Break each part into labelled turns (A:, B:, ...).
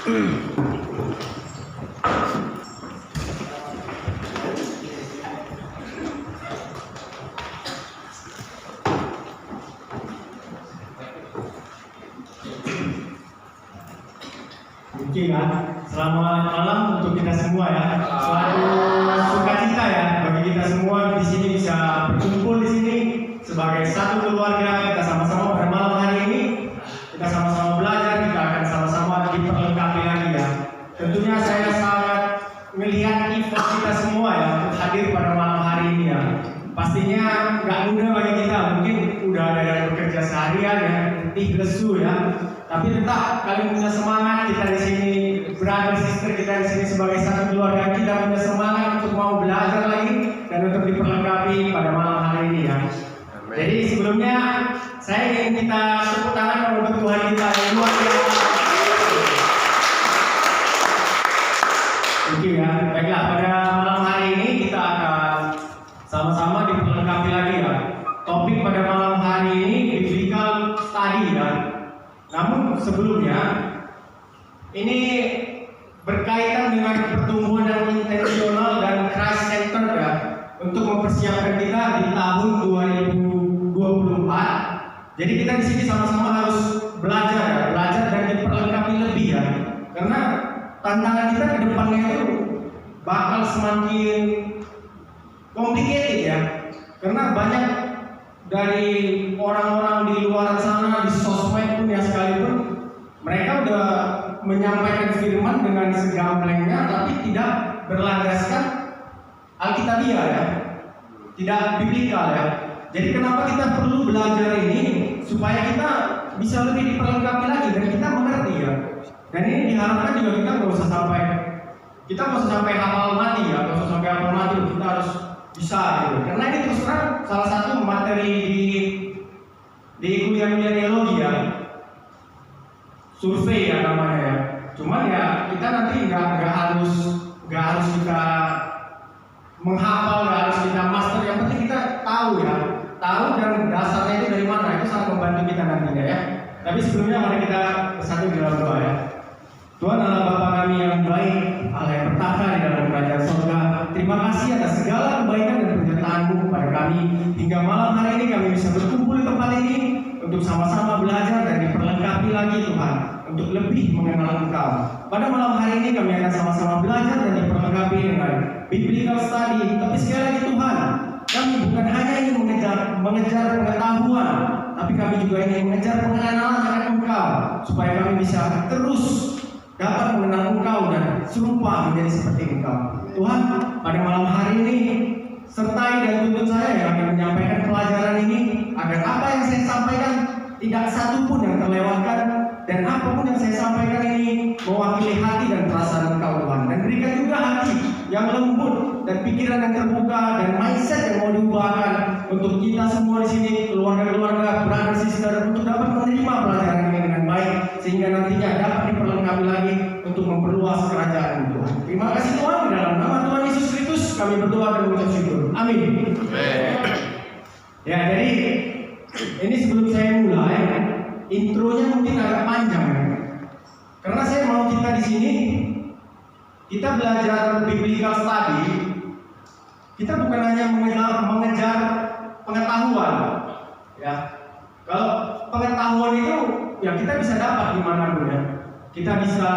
A: Oke kan, selamat malam untuk kita semua ya. Suatu sukacita ya bagi kita semua di sini bisa berkumpul di sini sebagai satu keluarga. Kita sama-sama pada malam hari ini kita sama-sama belajar, kita akan sama-sama diperlengkapi lagi ya. Tentunya saya sangat melihat effort kita semua ya untuk hadir pada malam hari ini ya. Pastinya nggak mudah bagi kita, mungkin udah ada yang bekerja seharian ya, letih lesu ya. Tapi tetap kalian punya semangat, kita di sini brother sister kita di sini sebagai satu keluarga, kita punya semangat untuk mau belajar lagi dan untuk diperlengkapi pada malam hari ini ya.
B: Amen.
A: Jadi sebelumnya saya ingin kita tepuk tangan untuk Tuhan kita yang luar biasa. Oke ya, baiklah pada malam hari ini kita akan sama-sama diperlengkapi lagi ya. Topik pada malam hari ini biblical study ya. Namun sebelumnya ini berkaitan dengan pertumbuhan yang intensional dan Christ centered ya, untuk mempersiapkan kita di tahun 2024. Jadi kita di sini sama-sama harus belajar dan diperlengkapi lebih ya. Karena tantangan kita ke depannya itu bakal semakin complicated ya. Karena banyak dari orang-orang di luar sana, di sosmed pun ya sekalipun, mereka udah menyampaikan firman dengan segamblengnya tapi tidak berlandaskan alkitabiah ya, tidak biblikal ya. Jadi kenapa kita perlu belajar ini supaya kita bisa lebih diperlengkapi lagi dan kita mengerti ya. Dan ini diharapkan juga kita nggak usah sampai hafal mati ya, nggak usah sampai hafal mati, kita harus bisa gitu. Karena ini terus terang salah satu materi di kuliah-kuliah teologi ya, survei ya namanya ya. Cuman ya kita nanti nggak harus kita menghafal, nggak harus kita master. Yang penting kita tahu ya, tahu dan dasarnya itu dari mana, itu sangat membantu kita nantinya ya. Tapi sebelumnya mari kita bersatu di dalam doa ya. Tuhan Allah Bapa kami yang baik, Allah yang bertata di dalam kerajaan surga, terima kasih atas segala kebaikan dan penyertaan-Mu kepada kami. Hingga malam hari ini kami bisa berkumpul di tempat ini untuk sama-sama belajar dan diperlengkapi lagi Tuhan, untuk lebih mengenal Engkau. Pada malam hari ini kami akan sama-sama belajar dan diperlengkapi dengan biblical study. Tapi sekali lagi Tuhan, kami bukan hanya ingin mengejar pengetahuan, tapi kami juga ingin mengejar pengenalan akan Engkau, supaya kami bisa terus dapat mengenal Engkau dan serupa menjadi seperti Engkau. Tuhan, pada malam hari ini sertai dan tuntun saya yang akan menyampaikan pelajaran ini, agar apa yang saya sampaikan tidak satu pun yang terlewatkan, dan apapun yang saya sampaikan ini mewakili hati dan perasaan Engkau Tuhan. Dan berikan juga hati yang lembut dan pikiran yang terbuka dan mindset yang mau diubahkan untuk kita semua di sini, keluarga-keluarga, brother sister, untuk dapat menerima pelajaran ini dengan baik, sehingga nantinya dapat diperlengkapi lagi untuk memperluas kerajaan Tuhan. Terima kasih Tuhan, di dalam nama Tuhan Yesus Kristus kami berdoa dan mengucap syukur. Amin. Ya, jadi ini sebelum saya mulai, intronya mungkin agak panjang ya. Karena saya mau kita di sini kita belajar biblical study. Kita bukan hanya mengejar pengetahuan ya. Kalau pengetahuan itu ya kita bisa dapat di manapun ya. Kita bisa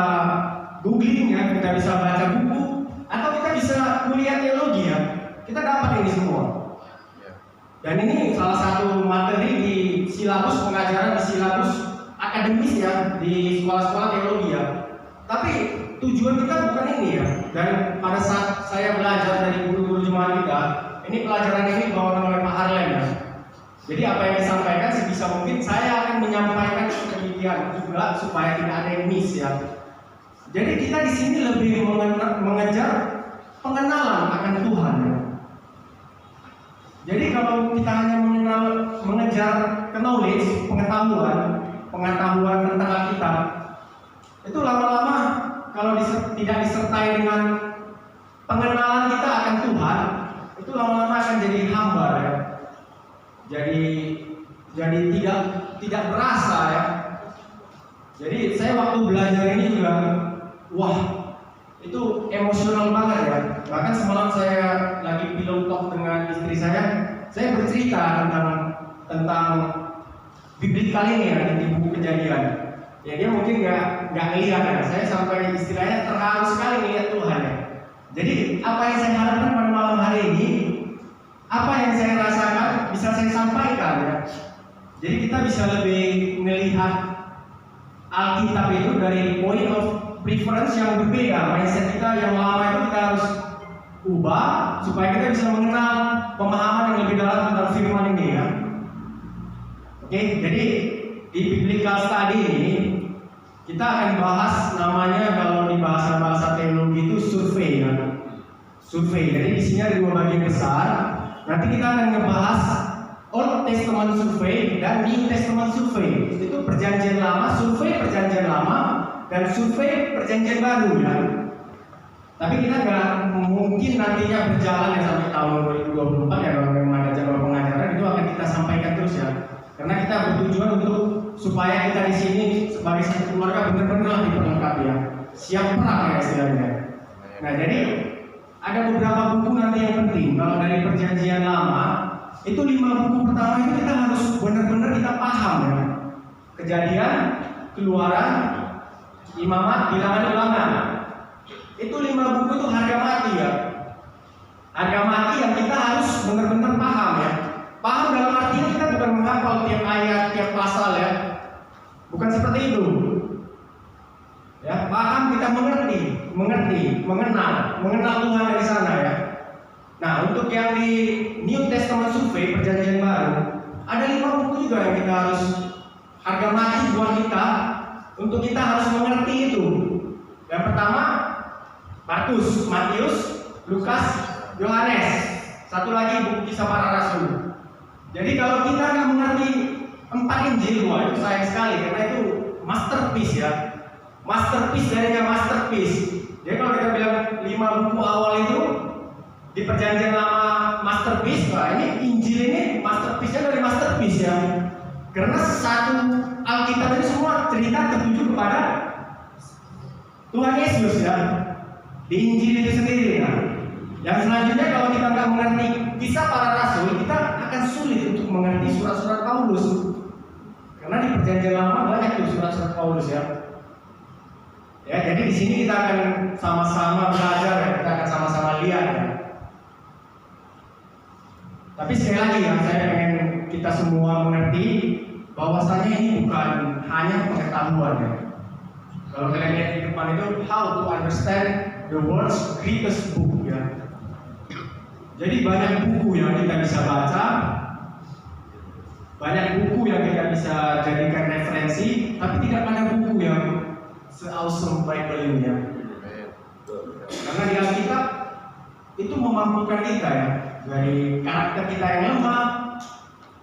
A: googling ya, kita bisa baca buku, atau kita bisa kuliah teologi ya. Kita dapat ini semua. Dan ini salah satu materi di silabus pengajaran, di silabus akademis ya, di sekolah-sekolah teologi ya. Tapi tujuan kita bukan ini ya. Dan pada saat saya belajar dari guru-guru jemaat kita, ini pelajaran ini dibawakan oleh Pak Harlem ya. Jadi apa yang disampaikan sebisa mungkin saya akan menyampaikan demikian juga supaya tidak ada yang miss ya. Jadi kita di sini lebih mengejar pengenalan akan Tuhan ya. Jadi kalau kita hanya mengejar knowledge, pengetahuan tentang Alkitab, itu lama-lama kalau tidak disertai dengan pengenalan kita akan Tuhan, itu lama-lama akan jadi hamba ya. Jadi tidak berasa ya. Jadi saya waktu belajar ini juga wah itu emosional banget ya. Bahkan semalam saya lagi pillow talk dengan istri saya bercerita tentang biblikal ini ya di buku Kejadian. Ya dia mungkin nggak ngelihat ya. Saya sampai istilahnya terharu sekali melihat Tuhan ya. Jadi apa yang saya harapkan pada malam hari ini, apa yang saya rasakan bisa saya sampaikan ya. Jadi kita bisa lebih melihat Alkitab itu dari point of preference yang berbeda. Mindset kita yang lama itu kita harus ubah supaya kita bisa mengenal pemahaman yang lebih dalam tentang firman ini ya. Oke, jadi di biblical study ini kita akan bahas namanya kalau di bahasa teologi itu survei ya. Survei. Jadi di sini ada dua bagian besar. Nanti kita akan ngebahas Old Testament survei dan New Testament survei. Itu perjanjian lama, survei perjanjian lama dan survei perjanjian baru ya. Tapi kita nggak mungkin nantinya berjalan ya sampai tahun 2024 ya, kalau memang ada jadwal pengajaran itu akan kita sampaikan terus ya. Karena kita bertujuan untuk supaya kita di sini sebagai satu keluarga benar-benar diperlengkapi ya, siap perang ya istilahnya. Nah jadi ada beberapa buku nanti yang penting. Kalau dari perjanjian lama itu 5 buku pertama itu kita harus benar-benar kita paham ya. Kejadian, Keluaran, Imamat, Bilangan, Ulangan. Itu 5 buku itu harga mati ya. Harga mati yang kita harus benar-benar paham ya. Paham dalam artinya kita bukan menghafal tiap ayat, tiap pasal ya. Bukan seperti itu. Ya, paham kita mengerti, mengenal Tuhan dari sana ya. Nah, untuk yang di New Testament survei perjanjian baru, ada 5 buku juga yang kita harus harga mati buat kita untuk kita harus mengerti itu. Yang pertama Markus, Matius, Lukas, Yohanes. Satu lagi buku Kisah Para Rasul. Jadi kalau kita nggak mengerti 4 Injil, wah itu sayang sekali karena itu masterpiece ya. Masterpiece darinya masterpiece. Jadi kalau kita bilang 5 buku awal itu di perjanjian lama masterpiece, wah ini Injil ini masterpiece-nya dari masterpiece ya. Karena satu Alkitab ini semua cerita tertuju kepada Tuhan Yesus ya. Di Injil itu sendiri ya. Yang selanjutnya kalau kita nggak mengerti Kisah Para Rasul, kita akan sulit untuk mengerti surat-surat Paulus. Karena di perjanjian lama banyak tuh surat-surat Paulus ya. Ya, jadi di sini kita akan sama-sama belajar ya, kita akan sama-sama lihat ya. Tapi sekali lagi ya, saya pengen kita semua mengerti bahwasanya ini bukan hanya pengetahuan ya. Kalau kalian lihat di depan itu how to understand the world's greatest book ya. Jadi banyak buku yang kita bisa baca, banyak buku yang kita bisa jadikan referensi, tapi tidak ada buku yang se-awesome Bible ini ya. Karena di Alkitab itu memampukan kita ya, dari karakter kita yang lemah,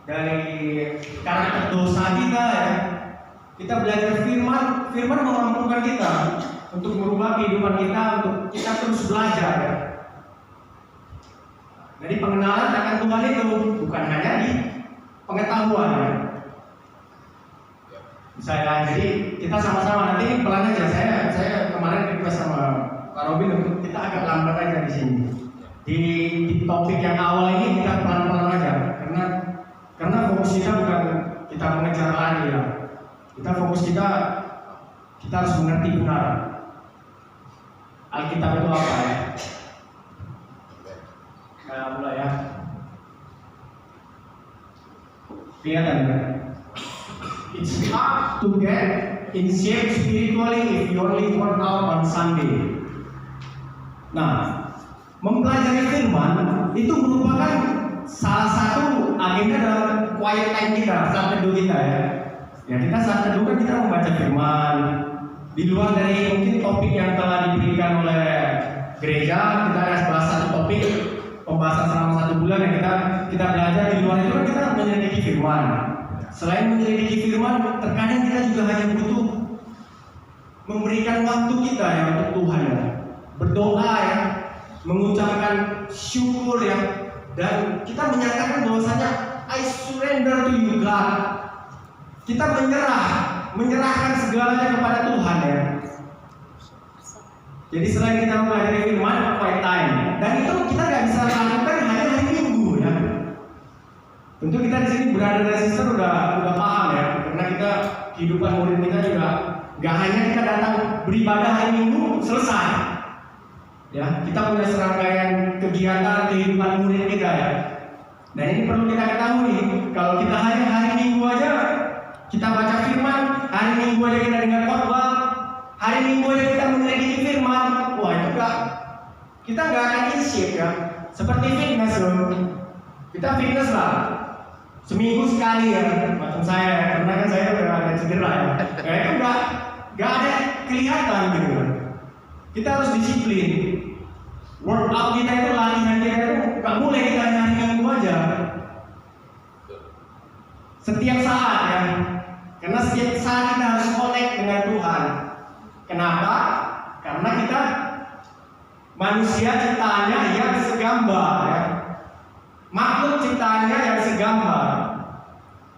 A: dari karakter dosa kita ya. Kita belajar firman memampukan kita untuk merubah kehidupan kita, untuk kita terus belajar ya. Jadi pengenalan akan Tuhan itu bukan hanya di pengetahuan ya. Misalnya, jadi kita sama-sama nanti pelan aja. Saya kemarin request sama Pak Robin untuk kita agak lambat aja di sini. Di topik yang awal ini kita pelan-pelan aja, karena fokus kita bukan kita mengejar lari ya. Kita fokus kita harus mengerti benar Alkitab itu apa ya. Nah, mulai ya. Kelihatan ya. It's hard to get in shape spiritually if you only work out on Sunday. Nah, mempelajari firman itu merupakan salah satu agenda dalam quiet time kita, saat teduh kita ya. Ya kita saat teduh kan kita membaca firman. Di luar dari mungkin topik yang telah diberikan oleh gereja, kita ada bahas satu topik pembahasan selama 1 bulan yang kita belajar. Di luar itu kan kita menyelidiki firman. Selain menyelidiki firman, terkadang kita juga hanya butuh memberikan waktu kita ya untuk Tuhan ya. Berdoa ya, mengucapkan syukur ya, dan kita menyatakan bahwasanya I surrender to you God. Kita menyerahkan segalanya kepada Tuhan ya. Jadi selain kita mempelajari firman, quiet time, dan itu kita nggak bisa lakukan hanya hari Minggu ya. Tentu kita di sini berada dan sister udah paham ya, karena kita kehidupan murid kita juga nggak hanya kita datang beribadah hari Minggu selesai. Ya, kita punya serangkaian kegiatan kehidupan murid kita ya. Dan ini perlu kita ketahui, kalau kita hanya hari Minggu aja kita baca firman, hari Minggu aja kita dengar khotbah, hari Minggu aja kita meneliti firman, wah itu kita nggak akan in shape ya. Seperti fitness loh, kita fitness lah seminggu sekali ya, macam saya ya, karena kan saya udah ada cedera ya. Itu nggak ada kelihatan gitu kan. Kita harus disiplin. Workout kita itu, latihan kita itu nggak boleh kita hari Minggu aja. Setiap saat ya, karena setiap saat kita harus connect dengan Tuhan. Kenapa? Karena kita manusia ciptaannya yang segambar ya. Makhluk ciptaannya yang segambar.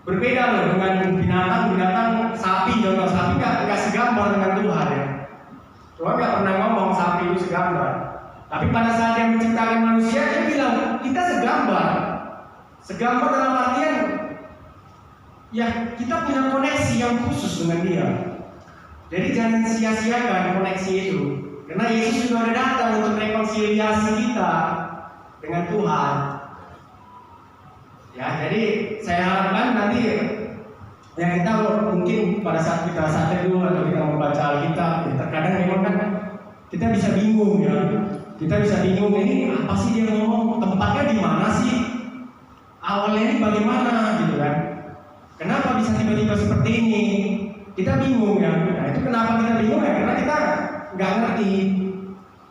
A: Berbeda loh dengan binatang sapi, contoh sapi nggak segambar dengan Tuhan ya. Tuhan nggak pernah ngomong sapi itu segambar. Tapi pada saat dia menciptakan manusia, dia bilang kita segambar. Segambar dalam artian ya kita punya koneksi yang khusus dengan dia. Jadi jangan sia-siakan koneksi itu, karena Yesus juga ada datang untuk rekonsiliasi kita dengan Tuhan. Ya, jadi saya harapkan nanti yang kita mungkin pada saat kita teduh atau kita membaca Alkitab, ya terkadang memang kan kita bisa bingung ya. Kita bisa bingung, ini apa sih dia ngomong, tempatnya di mana sih, awalnya ini bagaimana gitu kan. Kenapa bisa tiba-tiba seperti ini? Kita bingung ya. Nah itu kenapa kita bingung ya? Karena kita nggak ngerti.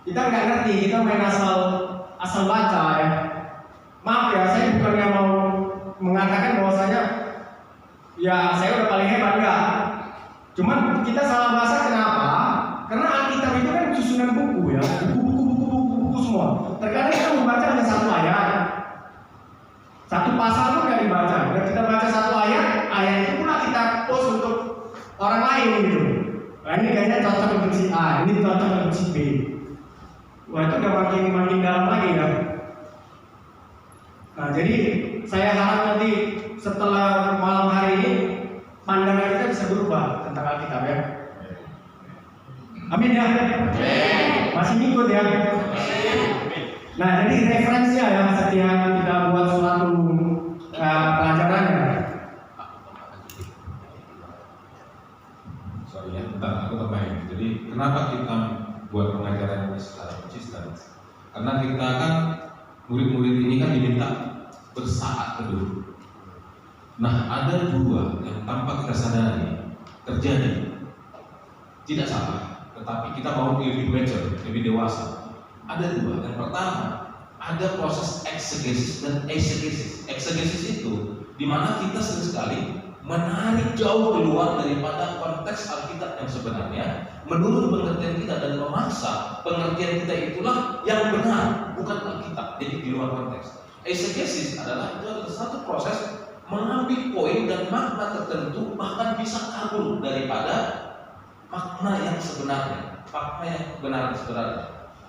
A: Kita main asal baca ya. Maaf ya, saya bukannya mau mengatakan bahwasanya ya saya udah paling hebat, enggak. Cuman kita salah bahasa kenapa? Karena Alkitab itu kan susunan buku ya, buku semua. Terkadang kita membaca hanya satu ayat, satu pasal pun nggak dibaca. Dan kita baca satu ayat itu pula kita post untuk orang lain gitu. Nah ini kayaknya cocok untuk si A, ini cocok untuk si B. Wah itu udah makin dalam lagi ya. Nah jadi saya harap nanti setelah malam hari ini pandangan kita bisa berubah tentang Alkitab ya. Amin ya. Masih ngikut ya. Nah jadi referensinya ya setiap kita buat suatu pelajaran ya.
B: Sorry ya, bentar aku tambahin. Jadi kenapa kita buat pengajaran ini secara konsisten? Karena kita kan murid-murid ini kan diminta bersaat teduh. Nah ada dua yang tanpa kita sadari terjadi. Tidak salah, tetapi kita mau lebih mature, lebih dewasa. Ada dua. Yang pertama, ada proses eksegesis dan eisegesis. Eksegesis itu di mana kita sering sekali menarik jauh keluar daripada konteks Alkitab yang sebenarnya menurut pengertian kita dan memaksa pengertian kita itulah yang benar, bukan Alkitab. Jadi di luar konteks. Eisegesis itu adalah satu proses mengambil poin dan makna tertentu bahkan bisa kabur daripada makna yang sebenarnya, makna yang benar sebenarnya.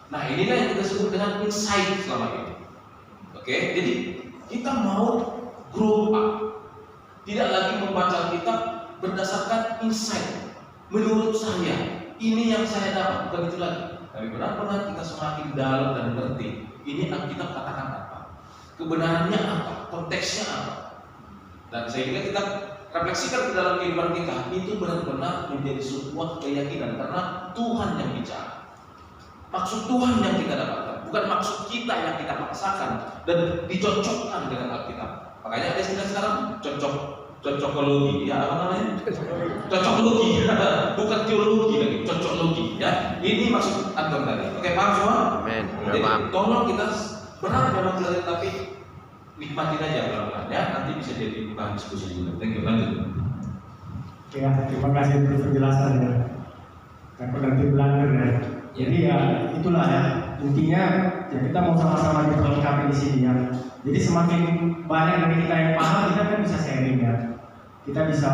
B: Nah inilah yang kita sebut dengan insight selama ini. Oke, jadi kita mau grow up, tidak lagi membaca Alkitab berdasarkan insight. Menurut saya, ini yang saya dapat, bukan itu lagi. Tapi benar-benar kita semakin dalam dan ngerti. Ini Alkitab katakan apa, kebenarannya apa, konteksnya apa. Dan sehingga kita refleksikan ke dalam kehidupan kita, itu benar-benar menjadi sebuah keyakinan karena Tuhan yang bicara. Maksud Tuhan yang kita dapatkan, bukan maksud kita yang kita paksakan dan dicocokkan dengan Alkitab. Makanya ada istilah sekarang cocokologi, ya apa namanya? Cocokologi, bukan teologi lagi, cocokologi. Ya, ini maksud Anton tadi. Oke, paham semua? Amin. Jadi tolong kita benar memang belajar, tapi nikmatin aja pelan-pelan ya. Nanti bisa jadi bahan diskusi juga. Thank you. Lanjut.
A: Ya, terima kasih untuk penjelasannya. Aku nanti belajar ya. Jadi ya itulah ya, intinya ya kita mau sama-sama diperlengkapi di sini ya. Jadi semakin banyak dari kita yang paham, kita kan bisa sharing ya. Kita bisa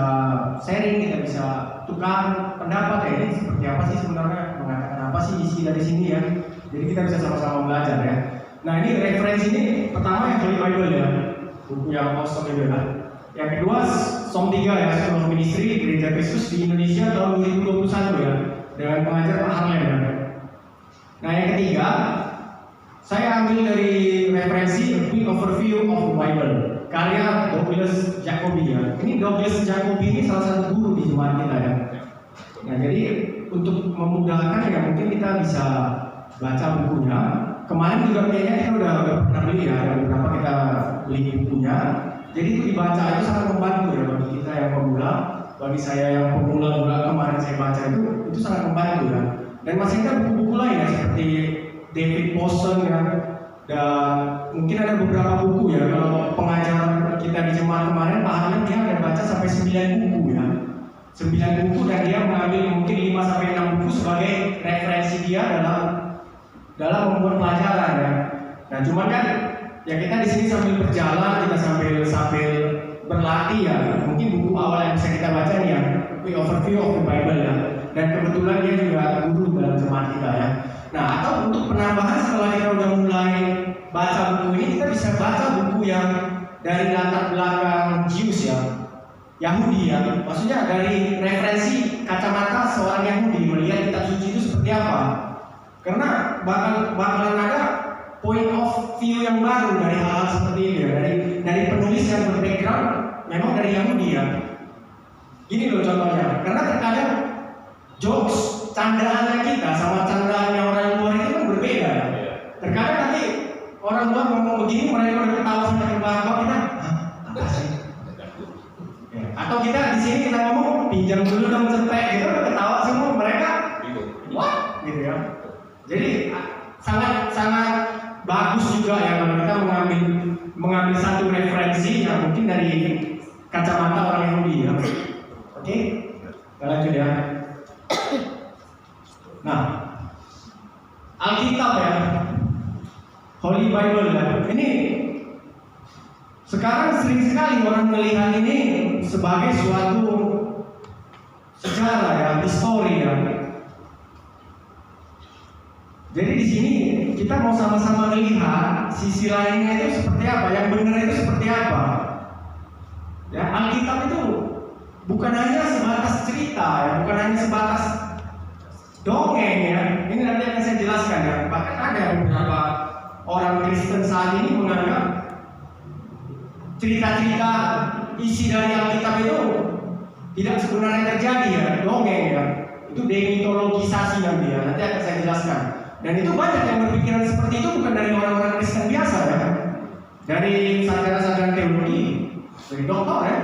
A: sharing, kita bisa tukar pendapat ya, ini seperti apa sih sebenarnya mengatakan apa sih isi dari sini ya. Jadi kita bisa sama-sama belajar ya. Nah ini referensi ini pertama yang Holy Bible ya, buku yang awesome itu ya. Yang kedua Som 3 ya, School of Ministry Gereja Kristus di Indonesia tahun 2021 ya, dengan pengajar Pak Harlem ya. Nah yang ketiga saya ambil dari referensi A Quick Overview of the Bible karya Douglas Jacobi ya. Ini Douglas Jacobi ini salah satu guru di jemaat kita ya. Nah jadi untuk memudahkan ya mungkin kita bisa baca bukunya. Kemarin juga kayaknya kita udah pernah beli ya, ada beberapa kita beli bukunya. Jadi itu dibaca itu sangat membantu ya bagi kita yang pemula, bagi saya yang pemula juga kemarin saya baca itu sangat membantu ya. Dan masih ada buku-buku lain ya seperti David Powson ya, dan mungkin ada beberapa buku ya. Kalau pengajar kita di jemaat kemarin Pak Harlem dia ada baca sampai 9 buku ya. 9 buku dan dia mengambil mungkin 5 sampai 6 buku sebagai referensi dia dalam membuat pelajaran ya. Nah cuman kan ya kita di sini sambil berjalan, kita sambil berlatih ya. Mungkin buku awal yang bisa kita baca nih ya, Quick Overview of the Bible ya. Dan kebetulan dia juga guru dalam jemaat kita ya. Nah atau untuk penambahan setelah kita udah mulai baca buku ini, kita bisa baca buku yang dari latar belakang Jews ya, Yahudi ya. Maksudnya dari referensi kacamata seorang Yahudi melihat kitab suci itu seperti apa. Karena bakalan ada point of view yang baru dari hal-hal seperti ini ya. Dari penulis yang berbackground memang dari Yahudi ya. Gini loh contohnya, karena terkadang jokes candaannya kita sama candaannya orang luar itu kan berbeda ya. Terkadang nanti orang luar ngomong begini, mereka udah ketawa sampai terbahak-bahak, kita apa sih? Ya. Atau kita di sini kita ngomong pinjam dulu dong cepet gitu, udah ketawa semua, mereka what? Gitu ya. Jadi sangat bagus juga ya kalau kita mengambil satu referensi yang mungkin dari kacamata orang Yahudi ya. Oke, kita lanjut ya. Nah, Alkitab ya, Holy Bible ya. Ini sekarang sering sekali orang melihat ini sebagai suatu sejarah ya, histori ya. Jadi di sini kita mau sama-sama melihat sisi lainnya itu seperti apa, yang benar itu seperti apa. Ya, Alkitab itu bukan hanya sebatas cerita ya, bukan hanya sebatas dongeng ya. Ini nanti akan saya jelaskan ya. Bahkan ada beberapa orang Kristen saat ini menganggap cerita-cerita isi dari Alkitab itu tidak sebenarnya terjadi ya, dongeng ya. Itu demitologisasi nanti ya. Nanti akan saya jelaskan. Dan itu banyak yang berpikiran seperti itu bukan dari orang-orang Kristen biasa ya. Dari sarjana-sarjana teologi, dari doktor ya.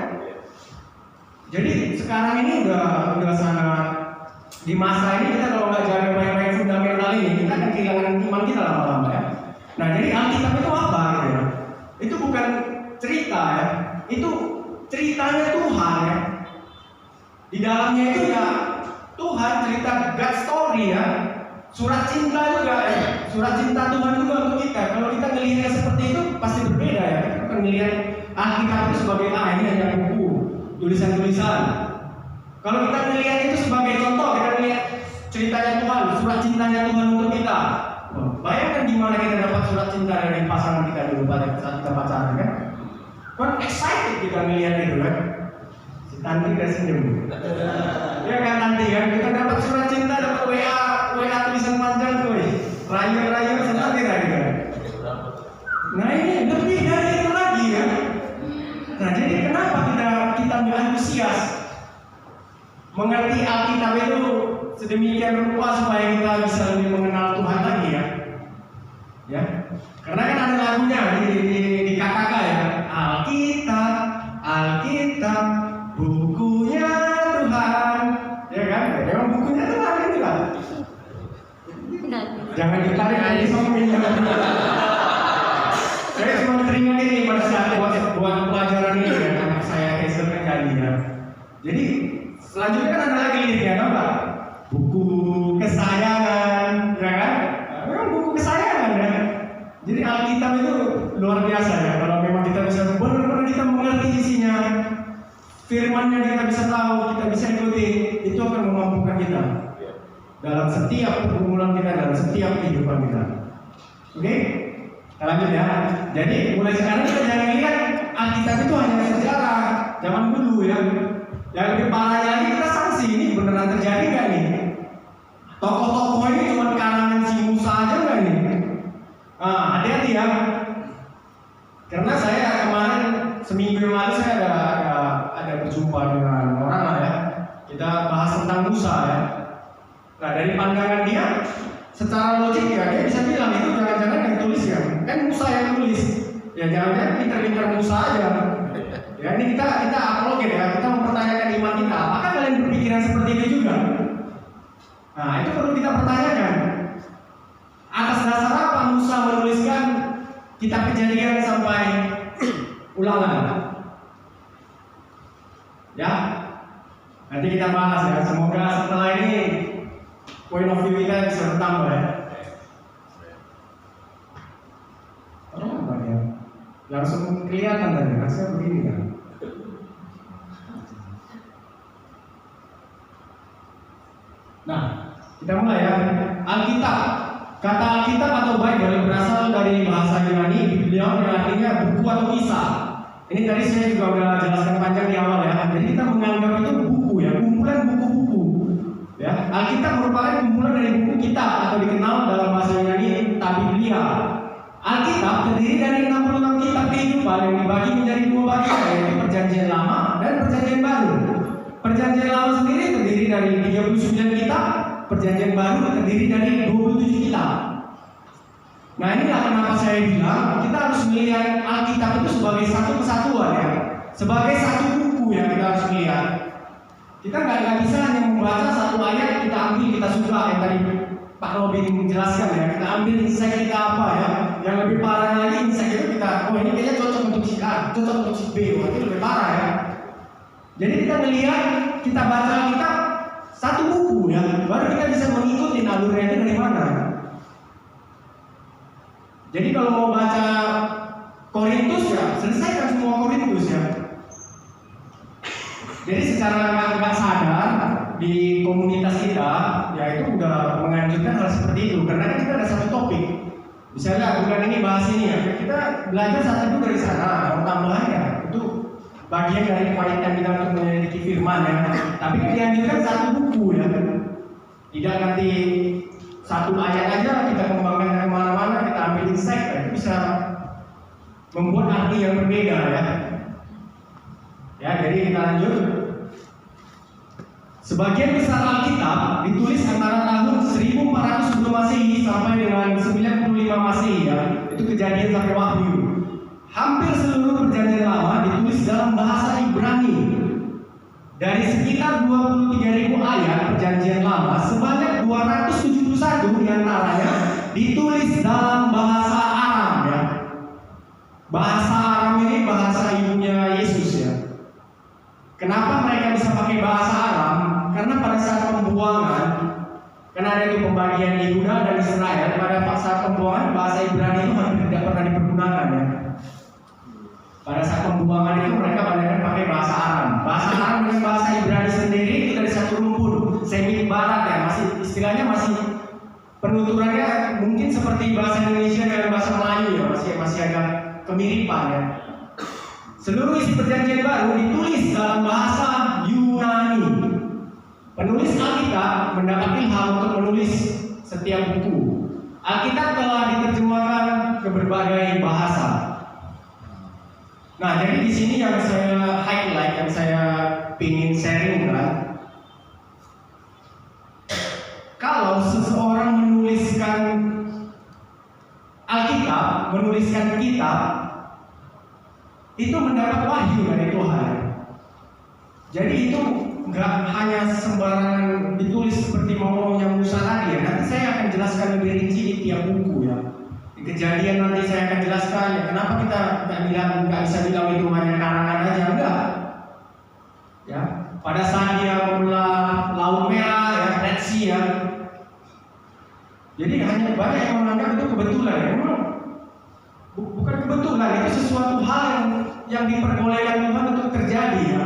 A: Jadi sekarang ini udah sangat di masa ini kita kalau nggak jaga baik-baik fundamental ini kita akan kehilangan iman kita lama-lama ya. Nah jadi Alkitab itu apa gitu ya? Itu bukan cerita ya, itu ceritanya Tuhan ya. Di dalamnya itu ya Tuhan cerita God story ya. Surat cinta juga ya, surat cinta Tuhan juga untuk kita. Kalau kita melihatnya seperti itu pasti berbeda ya. Kita bukan melihat Alkitab itu sebagai ini hanya buku, tulisan-tulisan. Kalau kita melihat itu sebagai contoh, kita melihat ceritanya Tuhan, surat cintanya Tuhan untuk kita. Bayangkan gimana kita dapat surat cinta dari pasangan kita dulu pada saat kita pacaran kan? Kan excited kita melihat itu kan? Si Tanti udah senyum. Ya kan Tanti kan? Kita dapat surat cinta, dapat WA tulisan panjang tuh, rayu senang tidak gitu. Nah ini lebih dari itu lagi ya. Nah jadi kenapa kita nggak antusias mengerti Alkitab itu sedemikian rupa supaya kita bisa lebih mengenal Tuhan lagi ya? Ya, karena kan ada lagunya di KKK ya, Alkitab, bukunya Tuhan, ya kan? Memang bukunya Tuhan itu lah. Jangan ditarik lagi somin. Saya cuma teringat ini pada saat buat pelajaran ini ya, anak saya Hazel kan nyanyi ya. Jadi selanjutnya kan ada lagi liriknya, tahu nggak? Buku kesayangan, ya kan? Memang buku kesayangan ya. Jadi Alkitab itu luar biasa ya. Kalau memang kita bisa benar-benar kita mengerti isinya, firman yang kita bisa tahu, kita bisa ikuti, itu akan memampukan kita. dalam setiap pergumulan kita, dalam setiap kehidupan kita. Oke? Kita lanjut ya. Jadi mulai sekarang kita jangan lihat Alkitab itu hanya sejarah zaman dulu ya. Yang lebih parahnya lagi kita sanksi, ini beneran terjadi nggak nih? Tokoh-tokoh ini cuma kalangan si Musa aja nggak nih? Hati-hati ya. Karena saya kemarin seminggu yang lalu saya ada berjumpa dengan orang lah ya. Kita bahas tentang Musa ya. Nah dari pandangan dia, secara logik ya dia bisa bilang itu jangan-jangan yang tulis ya. Kan Musa yang tulis. Ya jangan-jangan pintar-pintar Musa aja. Ya ini kita apologet ya. Kita mempertanyakan iman kita. Apakah kalian berpikiran seperti itu juga? Nah itu perlu kita pertanyakan. Atas dasar apa Musa menuliskan kitab Kejadian sampai Ulangan? Ya, nanti kita bahas ya. Semoga setelah ini point of view kita bisa bertambah ya. Apa ya? Langsung kelihatan tadi, rasanya begini kan. Nah, kita mulai ya. Alkitab. Kata Alkitab atau Bible berasal dari bahasa Yunani, Biblion, yang artinya buku atau kisah. Ini tadi saya juga udah jelaskan panjang di awal ya. Jadi kita menganggap itu buku ya, kumpulan buku-buku. Ya, Alkitab merupakan kumpulan dari buku kitab atau dikenal dalam bahasa Yunani Biblia. Alkitab terdiri dari 66 kitab kehidupan yang dibagi menjadi dua bagian, yaitu Perjanjian Lama dan Perjanjian Baru. Perjanjian Lama sendiri terdiri dari 39 kitab, Perjanjian Baru terdiri dari 27 kitab. Nah inilah kenapa saya bilang kita harus melihat Alkitab itu sebagai satu kesatuan ya, sebagai satu buku yang kita harus melihat. Kita nggak bisa hanya membaca satu ayat kita ambil kita suka yang tadi Pak Robin menjelaskan ya, kita ambil insight kita apa ya. Yang lebih parah lagi insight itu kita, ini kayaknya cocok untuk si A, cocok untuk si B, itu lebih parah ya. Jadi kita melihat, kita baca Alkitab satu buku ya, baru kita bisa mengikuti alurnya itu dari mana. Jadi kalau mau baca Korintus ya, selesaikan semua Korintus ya. Jadi secara nggak sadar di komunitas kita, ya itu udah menganjurkan hal seperti itu. Karena kan kita ada satu topik. Misalnya bulan ini bahas ini ya, kita belajar satu itu dari sana, mau tambahannya itu bagian dari kepanitan kita untuk menyelidiki firman ya. Tapi dianjurkan satu buku ya. Tidak nanti satu ayat aja kita kembangkan kemana-mana, kita ambil insight ya. Itu bisa membuat arti yang berbeda ya. Ya, jadi kita lanjut. Sebagian besar Alkitab ditulis antara tahun 1400 sebelum Masehi sampai dengan 95 Masehi ya. Itu Kejadian sampai Wahyu. Hampir seluruh Perjanjian Lama ditulis dalam bahasa Ibrani. Dari sekitar 23.000 ayat Perjanjian Lama, sebanyak 271 diantaranya ditulis dalam bahasa Aram ya. Bahasa Aram ini bahasa ibunya Yesus ya. Kenapa mereka bisa pakai bahasa Aram? Karena pada saat pembuangan, karena ada itu pembagian Yehuda dan Israel, pada saat pembuangan bahasa Ibrani itu hampir tidak pernah dipergunakan ya. Pada saat pembuangan itu mereka banyak pakai bahasa Aram. Bahasa Aram dan bahasa Ibrani sendiri itu dari satu rumpun Semit Barat ya, masih istilahnya masih penuturannya mungkin seperti bahasa Indonesia dengan bahasa Melayu ya, masih ada kemiripan ya. Seluruh isi Perjanjian Baru ditulis dalam bahasa Yunani. Penulis Alkitab mendapat ilham untuk menulis setiap buku. Alkitab telah diterjemahkan ke berbagai bahasa. Nah, jadi di sini yang saya highlight, yang saya ingin sharing kan, kalau seseorang menuliskan Alkitab, menuliskan kitab, itu mendapat wahyu dari Tuhan. Jadi itu nggak hanya sembarangan ditulis seperti maunya Musa tadi ya. Nanti saya akan jelaskan lebih rinci di tiap buku ya. Di Kejadian nanti saya akan jelaskan ya, kenapa kita nggak bisa bilang itu hanya karangan aja, enggak. Ya, pada saat dia membelah Laut Merah ya, Red Sea ya. Jadi hanya banyak yang menganggap itu kebetulan ya. Memang bukan kebetulan, itu sesuatu hal yang diperbolehkan Tuhan untuk terjadi ya.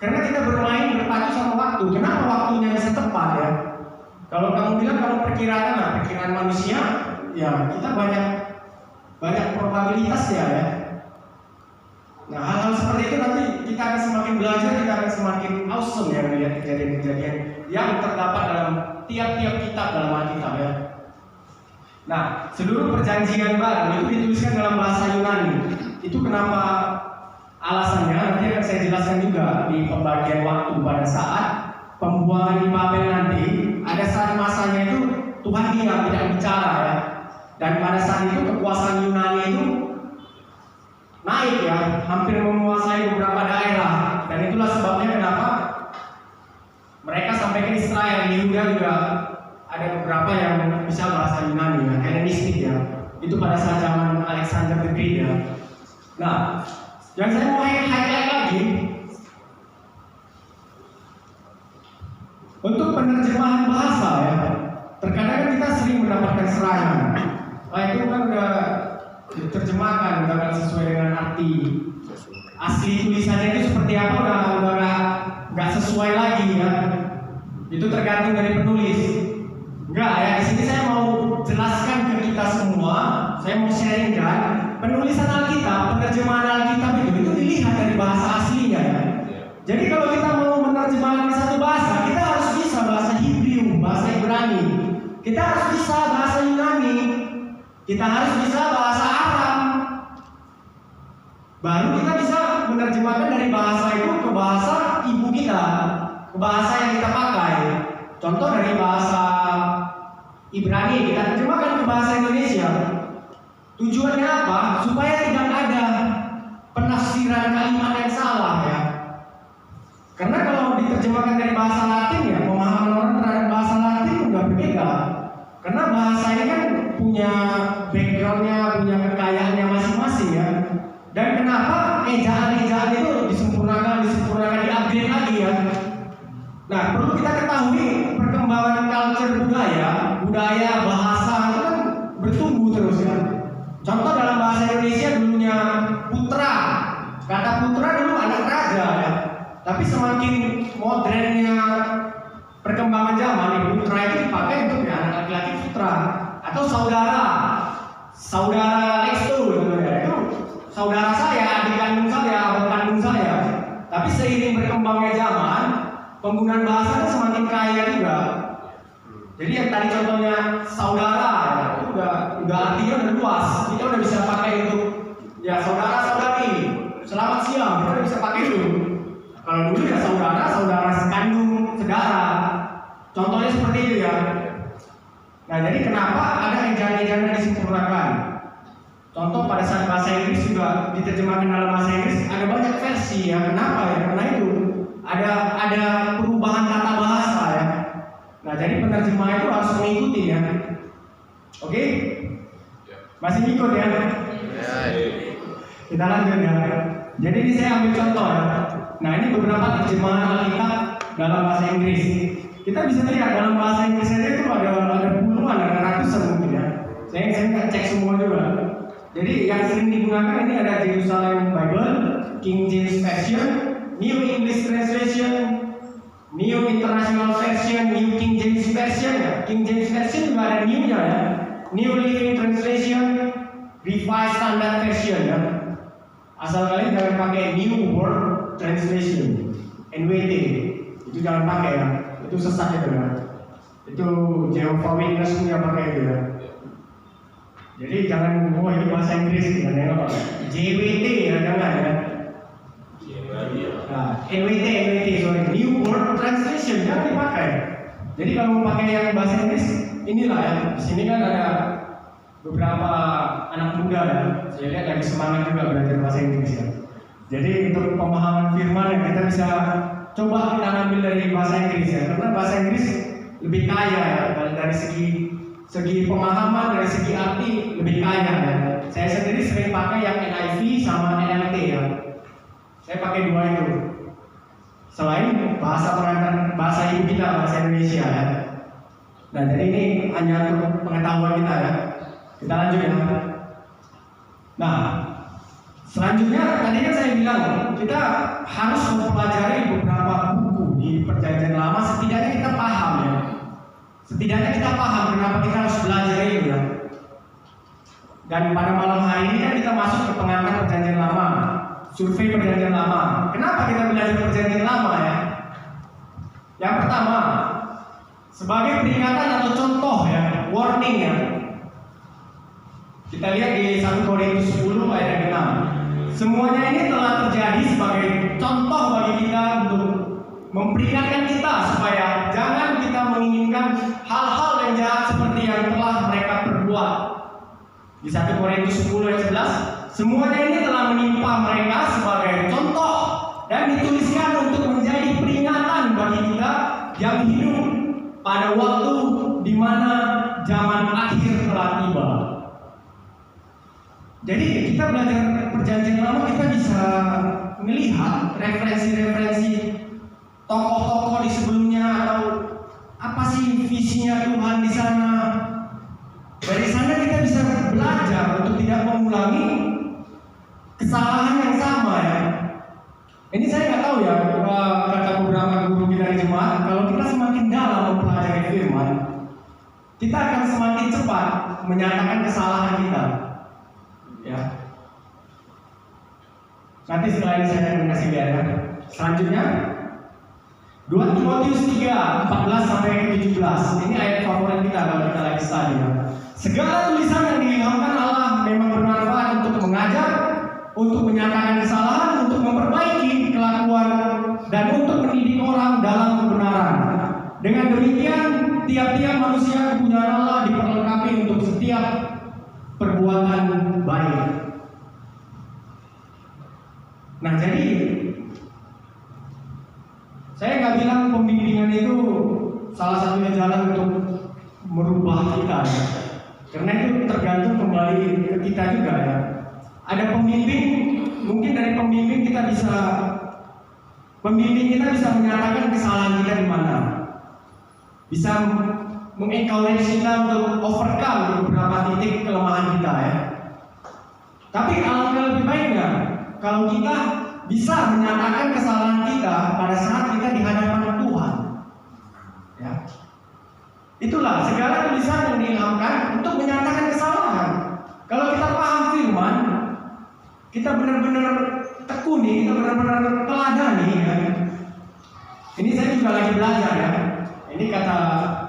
A: Karena kita bermain berpacu sama waktu. Kenapa waktunya bisa tepat ya? Kalau kamu bilang kalau perkiraan lah, perkiraan manusia, ya kita banyak probabilitas ya. Nah, hal-hal seperti itu nanti kita akan semakin belajar, kita akan semakin awesome ya melihat kejadian-kejadian yang terdapat dalam tiap-tiap kitab dalam Alkitab ya. Nah, seluruh perjanjian baru itu dituliskan dalam bahasa Yunani. Itu kenapa alasannya nanti akan saya jelaskan juga di pembagian waktu pada saat pembuangan di Babel nanti. Ada saat masanya itu Tuhan diam, tidak bicara ya. Dan pada saat itu kekuasaan Yunani itu naik ya, hampir menguasai beberapa daerah. Dan itulah sebabnya kenapa mereka sampai ke Israel. Yehuda juga ada beberapa yang bisa bahasa Yunani ya, Hellenistik ya. Itu pada saat zaman Alexander the Great ya. Nah, yang saya mau highlight lagi untuk penerjemahan bahasa ya. Terkadang kita sering mendapatkan serangan. Nah, itu kan udah diterjemahkan udah sesuai dengan arti asli tulisannya itu seperti apa udah nggak sesuai lagi ya. Itu tergantung dari penulis. Enggak ya, di sini saya mau jelaskan ke kita semua, saya mau sharingkan penulisan Alkitab, penerjemahan Alkitab itu dilihat dari bahasa aslinya ya. Jadi kalau kita mau menerjemahkan satu bahasa, kita harus bisa bahasa Hebrew, bahasa Ibrani. Kita harus bisa bahasa Yunani. Kita harus bisa bahasa Arab. Baru kita bisa menerjemahkan dari bahasa itu ke bahasa ibu kita, ke bahasa yang kita pakai. Contoh dari bahasa Ibrani kita terjemahkan ke bahasa Indonesia. Tujuannya apa? Supaya tidak ada penafsiran kalimat yang salah ya. Karena kalau diterjemahkan dari bahasa Latin ya, pemahaman orang terhadap bahasa Latin udah berbeda. Karena bahasa ini kan punya backgroundnya, punya kekayaannya masing-masing ya. Dan kenapa ejaan-ejaan itu disempurnakan, di-upgrade lagi ya. Nah, perlu kita ketahui perkembangan culture budaya, bahasa itu kan bertumbuh terus ya. Contoh dalam bahasa Indonesia dulunya putra, kata putra dulu anak raja ya. Tapi semakin modernnya perkembangan zaman, putra itu dipakai untuk ya, anak laki-laki putra atau saudara next door gitu ya. Itu saudara saya, adik kandung saya, abang kandung saya. Tapi seiring berkembangnya zaman, penggunaan bahasa itu semakin kaya juga. Jadi yang tadi contohnya saudara, ya, itu udah artinya udah luas. Kita udah bisa pakai untuk ya saudara-saudari, selamat siang, kita udah bisa pakai itu. Kalau dulu ya saudara sekandung, saudara. Contohnya seperti itu ya. Nah, jadi kenapa ada ejaan-ejaan yang disempurnakan? Contoh pada saat bahasa Inggris juga diterjemahkan dalam bahasa Inggris ada banyak versi ya. Kenapa ya? Karena itu ada perubahan tata bahasa ya. Nah, jadi penerjemah itu harus mengikuti ya. Oke? Masih ikut ya? Kita lanjut ya. Jadi ini saya ambil contoh ya. Nah, ini beberapa terjemahan Alkitab dalam bahasa Inggris. Kita bisa lihat dalam bahasa Inggris saja itu ada puluhan, ada ratusan mungkin ya. Saya nggak cek semua juga. Jadi yang sering digunakan ini ada Jerusalem Bible, King James Version, New English Translation, New International Version, New King James Version ya. King James Version juga ada new-nya ya. New Living Translation, Revised Standard Version ya. Asal kalian jangan pakai New World Translation, NWT. Itu jangan pakai ya. Itu sesat itu ya. Itu Jehovah Witness punya pakai itu ya. Jadi jangan ini bahasa Inggris ya, JWT ya jangan ya. Nah, NWT sorry, New World Translation jangan dipakai. Jadi kalau mau pakai yang bahasa Inggris inilah ya. Di sini kan ada beberapa anak muda ya. Saya lihat lagi semangat juga belajar bahasa Inggris ya. Jadi untuk pemahaman firman yang kita bisa coba kita ambil dari bahasa Inggris ya. Karena bahasa Inggris lebih kaya ya dari segi pemahaman, dari segi arti lebih kaya ya. Saya sendiri sering pakai yang NIV sama NLT ya. Saya pakai dua itu. Selain bahasa perantar bahasa ibu kita, bahasa Indonesia ya. Nah, jadi ini hanya untuk pengetahuan kita ya. Kita lanjut ya. Nah, selanjutnya tadi kan saya bilang kita harus mempelajari beberapa buku di Perjanjian Lama, setidaknya kita paham ya. Setidaknya kita paham kenapa kita harus belajar itu ya. Dan pada malam hari ini kan kita masuk ke pengangkat perjanjian lama, survei perjanjian lama. Kenapa kita belajar perjanjian lama ya? Yang pertama, sebagai peringatan atau contoh ya, warning ya. Kita lihat di 1 Korintus 10 ayat 6. Semuanya ini telah terjadi sebagai contoh bagi kita untuk memperingatkan kita supaya jangan kita menginginkan hal-hal yang jahat seperti yang telah mereka perbuat. Di 1 Korintus 10 ayat 11, semuanya ini telah menimpa mereka sebagai contoh dan dituliskan untuk menjadi peringatan bagi kita yang hidup pada waktu di mana zaman akhir telah tiba. Jadi kita belajar perjanjian lama, kita bisa melihat referensi-referensi tokoh-tokoh di sebelumnya atau apa sih visinya Tuhan di sana. Dari sana kita bisa belajar untuk tidak mengulangi kesalahan yang sama ya. Ini saya nggak tahu ya, kata beberapa guru kita di jemaat, kalau kita semakin dalam mempelajari firman, kita akan semakin cepat menyatakan kesalahan kita. Ya. Nanti setelah ini saya akan kasih lihat. Selanjutnya 2 Timotius 3, 14 sampai 17. Ini ayat favorit kita kalau kita lagi study. Segala tulisan yang diilhamkan Allah memang bermanfaat untuk mengajar, untuk menyatakan kesalahan, untuk memperbaiki kelakuan, dan untuk mendidik orang dalam kebenaran. Dengan demikian, tiap-tiap manusia kepunyaan Allah diperlengkapi untuk setiap perbuatan baik. Nah, jadi saya nggak bilang pembimbingan itu salah satunya jalan untuk merubah kita ya. Karena itu tergantung kembali ke kita juga ya. Ada pembimbing, mungkin dari pembimbing kita bisa menyatakan kesalahan kita di mana. Bisa mengencourage kita untuk overcome beberapa titik kelemahan kita ya. Tapi alangkah lebih baiknya kalau kita bisa menyatakan kesalahan kita pada saat kita di hadapan Tuhan. Ya. Itulah segala tulisan yang diilhamkan untuk menyatakan kesalahan. Kalau kita paham firman, kita benar-benar tekuni, kita benar-benar teladani ya. Ini saya juga lagi belajar ya. Ini kata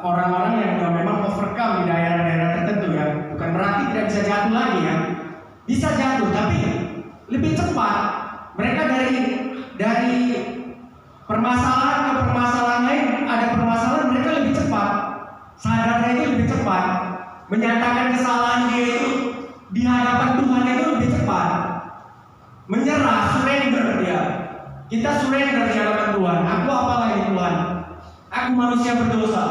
A: orang-orang yang sudah memang overcome di daerah-daerah tertentu ya. Bukan berarti tidak bisa jatuh lagi ya. Bisa jatuh, tapi lebih cepat. Mereka dari permasalahan ke permasalahan lain, ada permasalahan mereka lebih cepat. Sadarnya itu lebih cepat. Menyatakan kesalahan dia itu di hadapan Tuhan itu lebih cepat. Menyerah, surrender dia. Kita surrender di hadapan Tuhan. Aku apa lagi Tuhan? Aku manusia berdosa.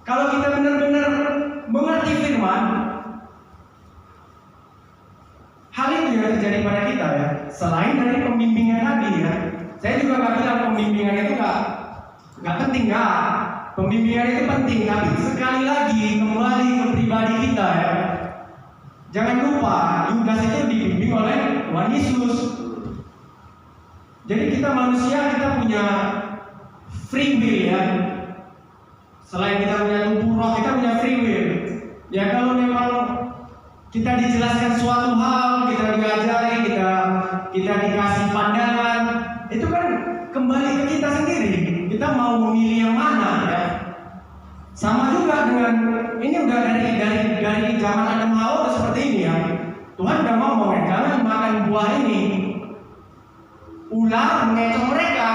A: Kalau kita benar-benar mengerti firman, hal itu yang terjadi pada kita ya. Selain dari pembimbingan tadi ya, saya juga nggak bilang pembimbingan itu nggak penting nggak. Pembimbingan itu penting, tapi sekali lagi kembali ke pribadi kita ya. Jangan lupa Yudas itu dibimbing oleh Tuhan Yesus. Jadi kita manusia, kita punya free will ya. Selain kita punya tubuh roh, kita punya free will. Ya kalau memang kita dijelaskan suatu hal, kita diajari, kita dikasih pandangan, itu kan kembali ke kita sendiri. Kita mau memilih yang mana ya. Sama juga dengan ini udah dari zaman Adam Hawa udah seperti ini ya. Tuhan udah ngomong ya, jangan makan buah ini. Ular mengecoh mereka.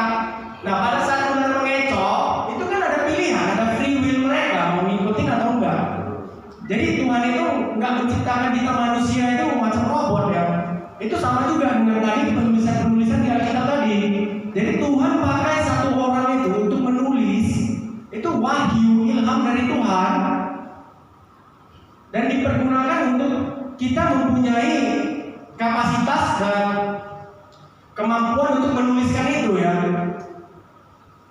A: Nah pada saat ular mengecoh, itu kan ada pilihan, ada free will mereka mau ngikutin atau enggak. Jadi Tuhan itu nggak menciptakan kita manusia itu macam robot ya. Itu sama juga dengan tadi penulisan di Alkitab tadi. Jadi Tuhan pakai satu orang itu untuk menulis. Itu wahyu, ilham dari Tuhan. Dan dipergunakan untuk kita mempunyai kapasitas dan kemampuan untuk menuliskan itu ya.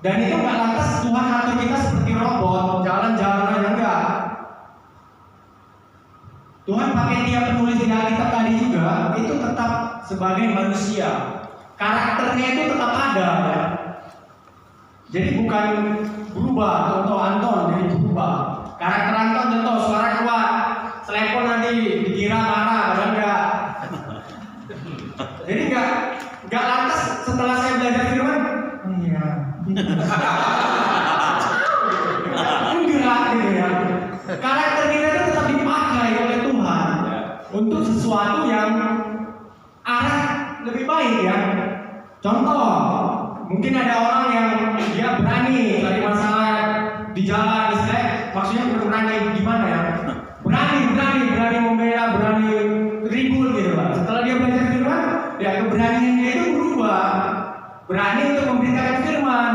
A: Dan itu nggak lantas Tuhan atur kita seperti robot, jalan-jalan aja enggak. Tuhan pakai tiap penulis di Alkitab tadi juga, itu tetap sebagai manusia. Karakternya itu tetap ada ya. Jadi bukan berubah, contoh Anton jadi berubah. Karakter Anton contoh suara kuat, telepon nanti dikira marah, padahal enggak. Jadi enggak lantas setelah saya belajar firman, iya. Enggak gitu ya. Karakter kita itu tetap dipakai oleh Tuhan untuk sesuatu yang arah lebih baik ya. Contoh, mungkin ada orang yang dia berani cari masalah di jalan, maksudnya berani gimana ya? Berani membela, berani ribut gitu lah. Setelah dia belajar firman, ya keberanian dia itu berubah. Berani untuk memberitakan firman.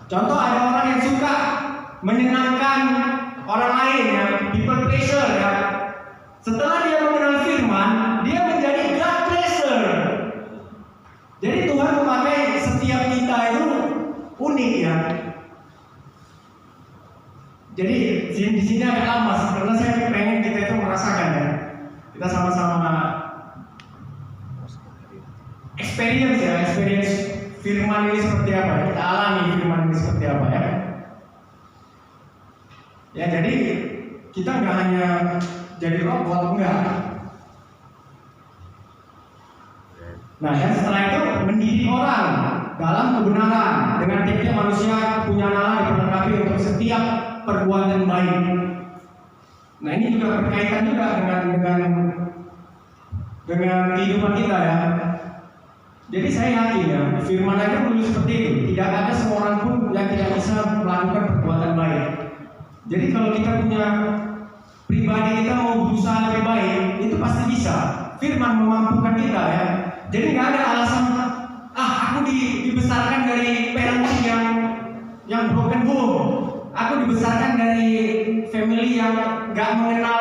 A: Contoh ada orang yang suka menyenangkan orang lain ya, people pleasure ya. Setelah dia mengenal firman, dia menjadi God pleaser. Jadi Tuhan memakai setiap kita itu unik ya. Jadi di sini agak lama karena saya pengen kita itu merasakan ya. Kita sama-sama experience firman ini seperti apa. Kita alami firman ini seperti apa ya. Ya jadi kita nggak hanya jadi robot, enggak. Nah, dan setelah itu mendidik orang dalam kebenaran dengan tiap manusia punya nalar diperlengkapi untuk setiap perbuatan baik. Nah, ini juga berkaitan juga dengan kehidupan kita ya. Jadi saya yakin ya, firman aja menulis seperti itu. Tidak ada seorang pun yang tidak bisa melakukan perbuatan baik. Jadi kalau kita punya pribadi kita mau berusaha lebih baik, itu pasti bisa. Firman memampukan kita ya. Jadi nggak ada alasan, aku dibesarkan dari parenting yang broken home. Aku dibesarkan dari family yang nggak mengenal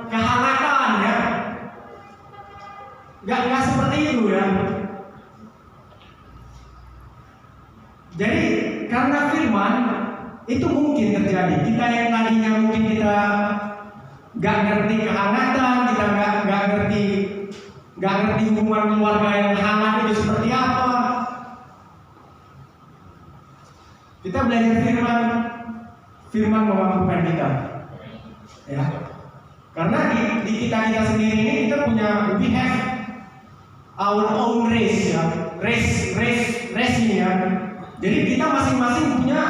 A: kehangatan ya. Nggak seperti itu ya. Jadi karena firman itu mungkin terjadi. Kita yang tadinya mungkin kita nggak ngerti kehangatan, kita nggak ngerti hubungan keluarga yang hangat itu seperti apa. Kita belajar firman memampukan kita, ya. Karena di kita sendiri ini kita punya, we have our own race ya, race ini ya. Jadi kita masing-masing punya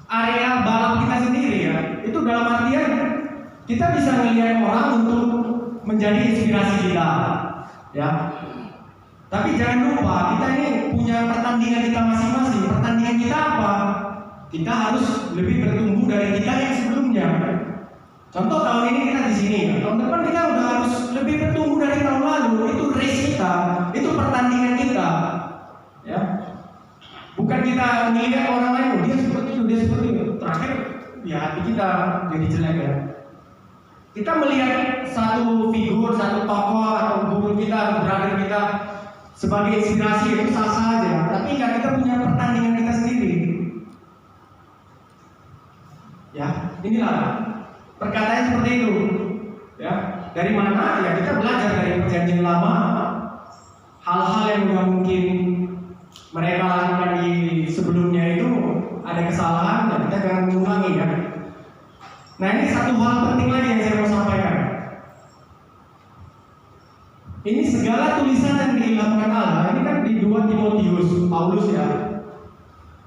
A: area balap kita sendiri ya. Itu dalam artian kita bisa melihat orang untuk menjadi inspirasi kita, ya. Tapi jangan lupa kita ini punya pertandingan kita masing-masing. Pertandingan kita apa? Kita harus lebih bertumbuh dari kita yang sebelumnya. Contoh tahun ini kita di sini, tahun depan kita udah harus lebih bertumbuh dari tahun lalu. Itu race kita, itu pertandingan kita, ya. Bukan kita melihat orang lain, dia seperti itu. Terakhir, ya hati kita jadi jelek ya. Kita melihat satu figur, satu tokoh atau guru kita, brother kita sebagai inspirasi itu sah saja. Tapi kan kita punya pertandingan kita sendiri. Ya, inilah perkataan seperti itu. Ya, dari mana? Ya kita belajar dari perjanjian lama, hal-hal yang udah mungkin mereka lakukan di sebelumnya itu ada kesalahan, dan kita jangan mengulangi ya. Nah ini satu hal penting lagi yang saya mau sampaikan. Ini segala tulisan yang diilhamkan Allah, ini kan di 2 Timotius, Paulus ya.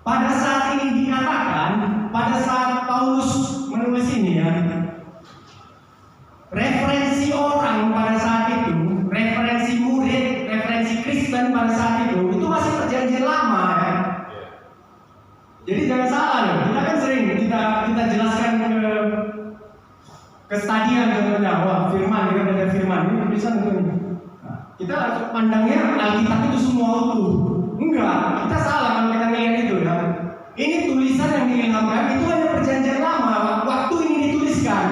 A: Pada saat ini dikatakan, pada saat Paulus menulis ini ya, referensi orang pada saat itu, referensi murid, referensi Kristen pada saat itu masih perjanjian lama ya. Jadi jangan salah ya, kita kan sering kita jelaskan ke stadion contohnya, wah firman, kita belajar firman, ini tulisan itu nih. Nah, kita langsung pandangnya Alkitab itu semua utuh. Enggak, kita salah kalau kita melihat itu ya. Ini tulisan yang diilhamkan itu hanya perjanjian lama, waktu ini dituliskan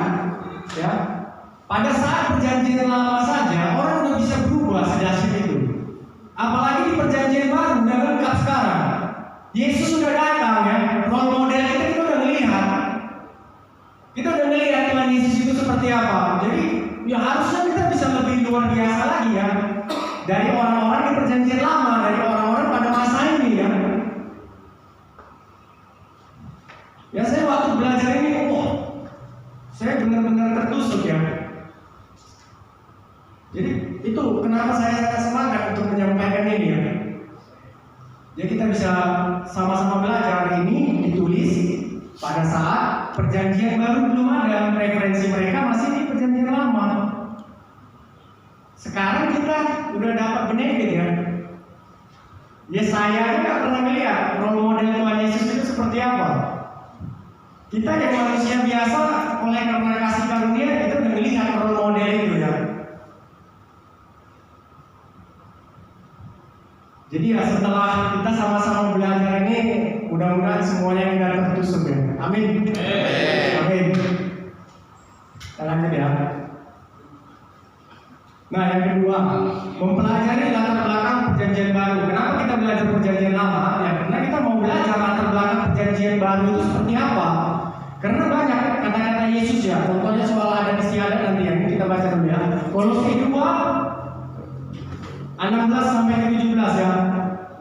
A: ya. Pada saat perjanjian lama saja orang udah bisa berubah sedasar itu. Apalagi di perjanjian baru udah lengkap sekarang. Yesus sudah datang ya, role model kita udah melihat. Kita udah melihat Tuhan Yesus itu seperti apa. Jadi ya harusnya kita bisa lebih luar biasa lagi ya dari orang-orang di perjanjian lama, dari orang-orang pada masa ini ya. waktu belajar ini, saya benar-benar tertusuk ya. Jadi itu kenapa saya semangat untuk menyampaikan ini ya. Jadi kita bisa sama-sama belajar. Ini ditulis pada saat perjanjian baru belum ada, referensi mereka masih di perjanjian lama. Sekarang kita udah dapat benefit ya. Yesaya nggak pernah melihat role model Tuhan Yesus itu seperti apa. Kita yang manusia biasa oleh karena kasih karunia itu udah melihat role model itu ya. Jadi ya setelah kita sama-sama belajar ini, mudah-mudahan semuanya tidak tertusuk ya. Amin. Amin. Kita lanjut ya. Nah yang kedua, mempelajari latar belakang perjanjian baru. Kenapa kita belajar perjanjian lama? Ya karena kita mau belajar latar belakang perjanjian baru itu seperti apa. Karena banyak kata-kata Yesus ya. Contohnya soal adat istiadat nanti yang kita baca dulu ya. Kolose 2 16 sampai 17 ya.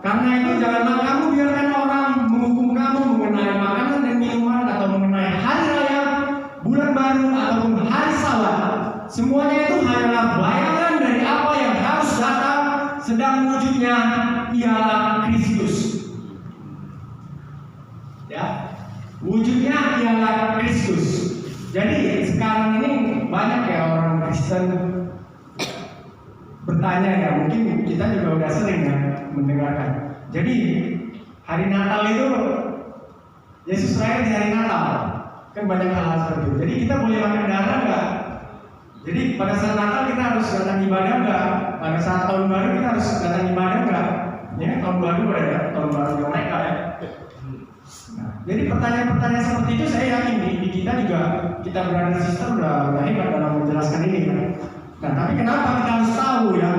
A: Karena itu janganlah kamu biarkan orang menghukum kamu mengenai makanan dan minuman atau mengenai hari raya, bulan baru ataupun hari Sabat. Semuanya itu hanyalah bayangan dari apa yang harus datang, sedang wujudnya ialah Kristus. Ya, wujudnya ialah Kristus. Jadi sekarang ini banyak ya orang Kristen bertanya ya, mungkin kita juga udah sering ya mendengarkan. Jadi hari Natal itu Yesus lahir di hari Natal, kan banyak hal seperti itu. Jadi kita boleh makan darah nggak? Jadi pada saat Natal kita harus datang ibadah nggak? Pada saat tahun baru kita harus datang ibadah nggak? Ya tahun baru ya, tahun baru mereka ya. Nah, jadi pertanyaan-pertanyaan seperti itu saya yakin di kita juga kita berada sistem udah hebat dalam menjelaskan ini kan. Nah, tapi kenapa kita harus tahu ya?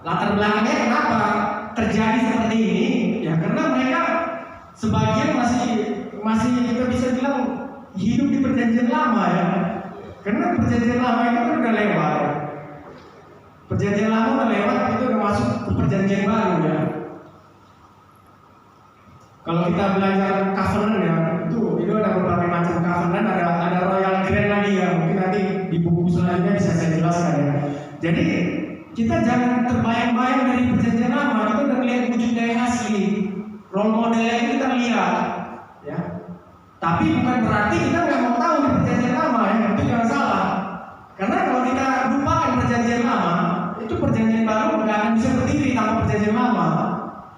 A: Latar belakangnya kenapa terjadi seperti ini? Ya karena mereka sebagian masih kita bisa bilang hidup di perjanjian lama ya. Karena perjanjian lama itu kan udah lewat. Ya. Perjanjian lama udah lewat, itu udah masuk ke perjanjian baru ya. Kalau kita belajar covenant ya, itu ada beberapa macam covenant, ada royal grand lagi ya. Mungkin nanti di buku selanjutnya bisa saya jelaskan ya. Jadi kita jangan terbayang-bayang dari perjanjian lama, kita udah melihat wujudnya yang asli. Role modelnya itu kita lihat, ya. Tapi bukan berarti kita nggak mau tahu di perjanjian lama ya, itu jangan salah. Karena kalau kita lupakan perjanjian lama, itu perjanjian baru nggak akan bisa berdiri tanpa perjanjian lama.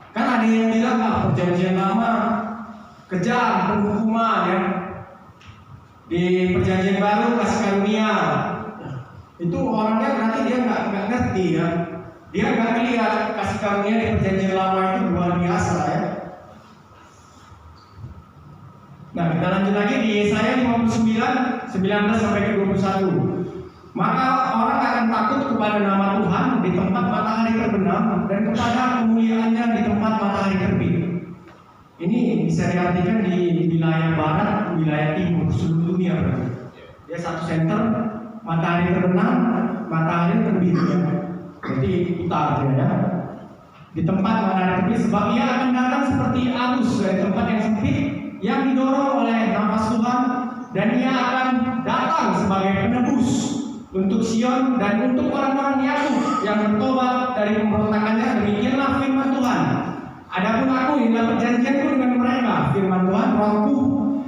A: Kan ada yang bilang perjanjian lama kejam, penghukuman ya. Di perjanjian baru kasih karunia. Itu orangnya berarti dia nggak ngerti ya. Dia nggak melihat kasih karunia di perjanjian lama itu luar biasa ya. Nah kita lanjut lagi di Yesaya 59 19 sampai ke 21. Maka orang akan takut kepada nama Tuhan di tempat matahari terbenam dan kepada kemuliaannya di tempat matahari terbit. Ini bisa diartikan di wilayah barat, wilayah timur, seluruh dunia berarti. Dia satu center, matahari terbenam, matahari terbit ya. Jadi utara ya. Di tempat matahari terbit, sebab ia akan datang seperti arus dari tempat yang sempit yang didorong oleh nafas Tuhan, dan ia akan datang sebagai penebus untuk Sion dan untuk orang-orang Yakub yang bertobat dari pemberontakannya. Demikianlah firman Tuhan. Adapun aku, inilah perjanjianku dengan mereka, firman Tuhan, Rohku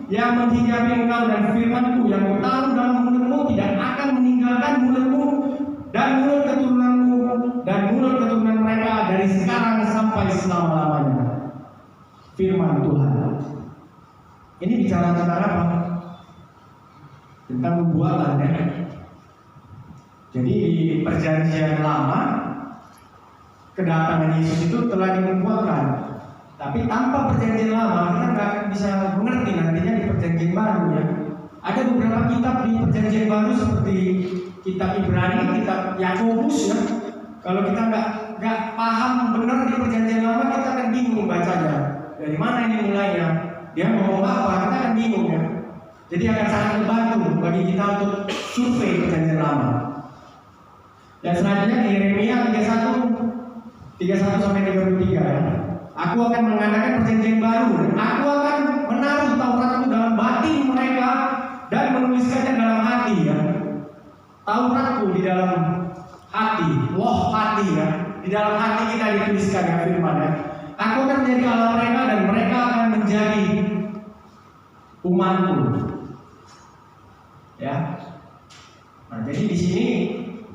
A: yang menghijabi engkau, dan firmanku yang kutaruh dalam mulutmu tidak akan meninggalkan mulutmu dan mulut keturunanmu dan mulut keturunan mereka dari sekarang sampai selama-lamanya. Firman Tuhan. Ini bicara tentang apa? Tentang nubuatan ya. Jadi di perjanjian lama kedatangan Yesus itu telah dinubuatkan. Tapi tanpa perjanjian lama kita nggak bisa mengerti nantinya di perjanjian baru ya. Ada beberapa kitab di perjanjian baru seperti kitab Ibrani, kitab Yakobus ya. Kalau kita nggak paham benar di perjanjian lama, kita akan bingung bacanya. Dari mana ini mulainya? Dia ngomong apa? Kita akan bingung ya. Jadi akan sangat membantu bagi kita untuk survei perjanjian lama. Dan selanjutnya di Yeremia 31 sampai 33 ya. Aku akan mengadakan perjanjian baru, dan aku akan menaruh Tauratku dalam batin mereka dan menuliskannya dalam hati, ya. Tauratku di dalam hati, loh hati, ya. Di dalam hati kita dituliskan, ya, firman, ya. Aku akan menjadi Allah mereka dan mereka akan menjadi umatku. Ya. Nah, jadi di sini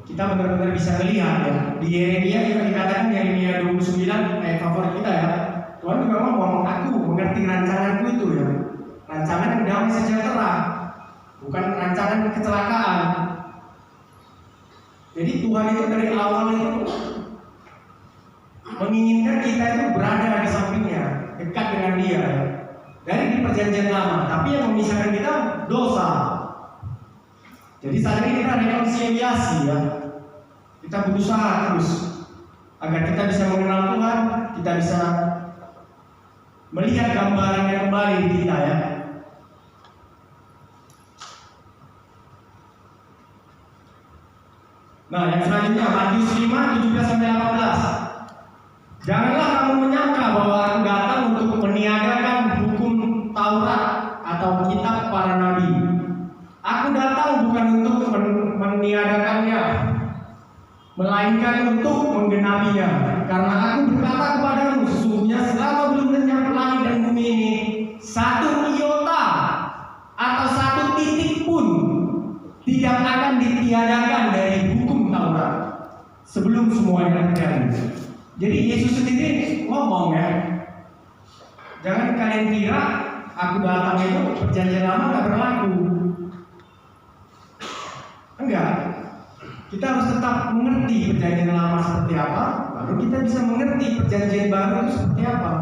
A: kita benar-benar bisa melihat, ya. Di Yeremia juga dikatakan, Yeremia 29 ayat favorit kita, ya. Tuhan juga ngomong, aku mengerti rancanganku itu, ya. Rancangan yang damai sejahtera, bukan rancangan kecelakaan. Jadi Tuhan itu dari awal itu menginginkan kita itu berada di sampingnya, dekat dengan Dia, ya. Dari di perjanjian lama, tapi yang memisahkan kita dosa. Jadi saat ini kita rekonsiliasi, ya. Kita berusaha terus agar kita bisa mengenal Tuhan, kita bisa melihat gambarannya kembali di kita, ya. Nah, yang selanjutnya Matius 5:17-18. Janganlah kamu menyangka bahwa aku datang untuk meniadakan hukum Taurat atau kitab para nabi. Aku datang bukan untuk meniadakannya, melainkan untuk menggenapinya. Karena aku berkata kepadamu, sesungguhnya selama belum lenyap langit dan bumi ini, satu iota atau satu titik pun tidak akan ditiadakan dari hukum Taurat sebelum semuanya terjadi. Jadi Yesus sendiri ngomong, ya, jangan kalian kira aku datang itu perjanjian lama nggak berlaku. Enggak. Kita harus tetap mengerti perjanjian lama seperti apa, baru kita bisa mengerti perjanjian baru itu seperti apa.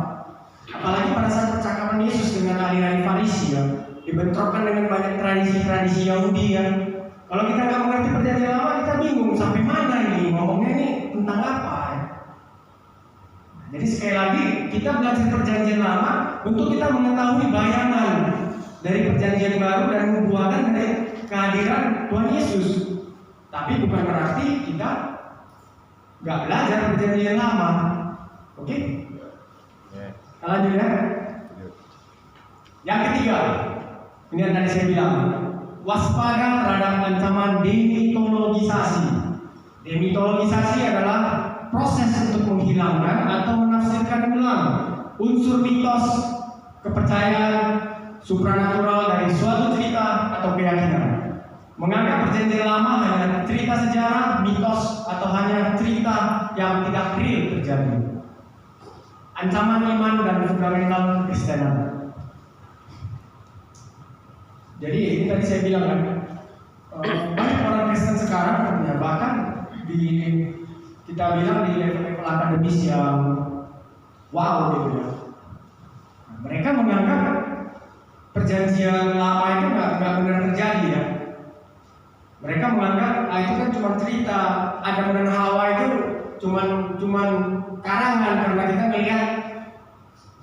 A: Apalagi pada saat percakapan Yesus dengan ahli-ahli Farisi, ya, dibentrokkan dengan banyak tradisi-tradisi Yahudi, ya. Kalau kita nggak mengerti perjanjian lama, kita bingung sampai mana ini ngomongnya ini tentang apa. Ya. Jadi sekali lagi kita belajar perjanjian lama untuk kita mengetahui bayangan dari perjanjian baru dan membuahkan dari kehadiran Tuhan Yesus. Tapi bukan berarti kita nggak belajar perjanjian lama. Oke? Lanjut, ya. Yang ketiga, ini yang tadi saya bilang, waspada terhadap ancaman demitologisasi. Demitologisasi adalah proses untuk menghilangkan atau menafsirkan ulang unsur mitos, kepercayaan supranatural dari suatu cerita atau keyakinan. Menganggap perjanjian lama hanya cerita sejarah, mitos, atau hanya cerita yang tidak real terjadi. Ancaman iman dan fundamental Kristenan. Jadi ini tadi saya bilang, kan, banyak orang Kristen sekarang, ya, bahkan kita bilang di level akademis yang wow gitu, ya. Mereka menganggap perjanjian lama itu nggak benar terjadi, ya. Mereka menganggap itu kan cuma cerita, Adam dan Hawa itu cuma karangan, karena kita melihat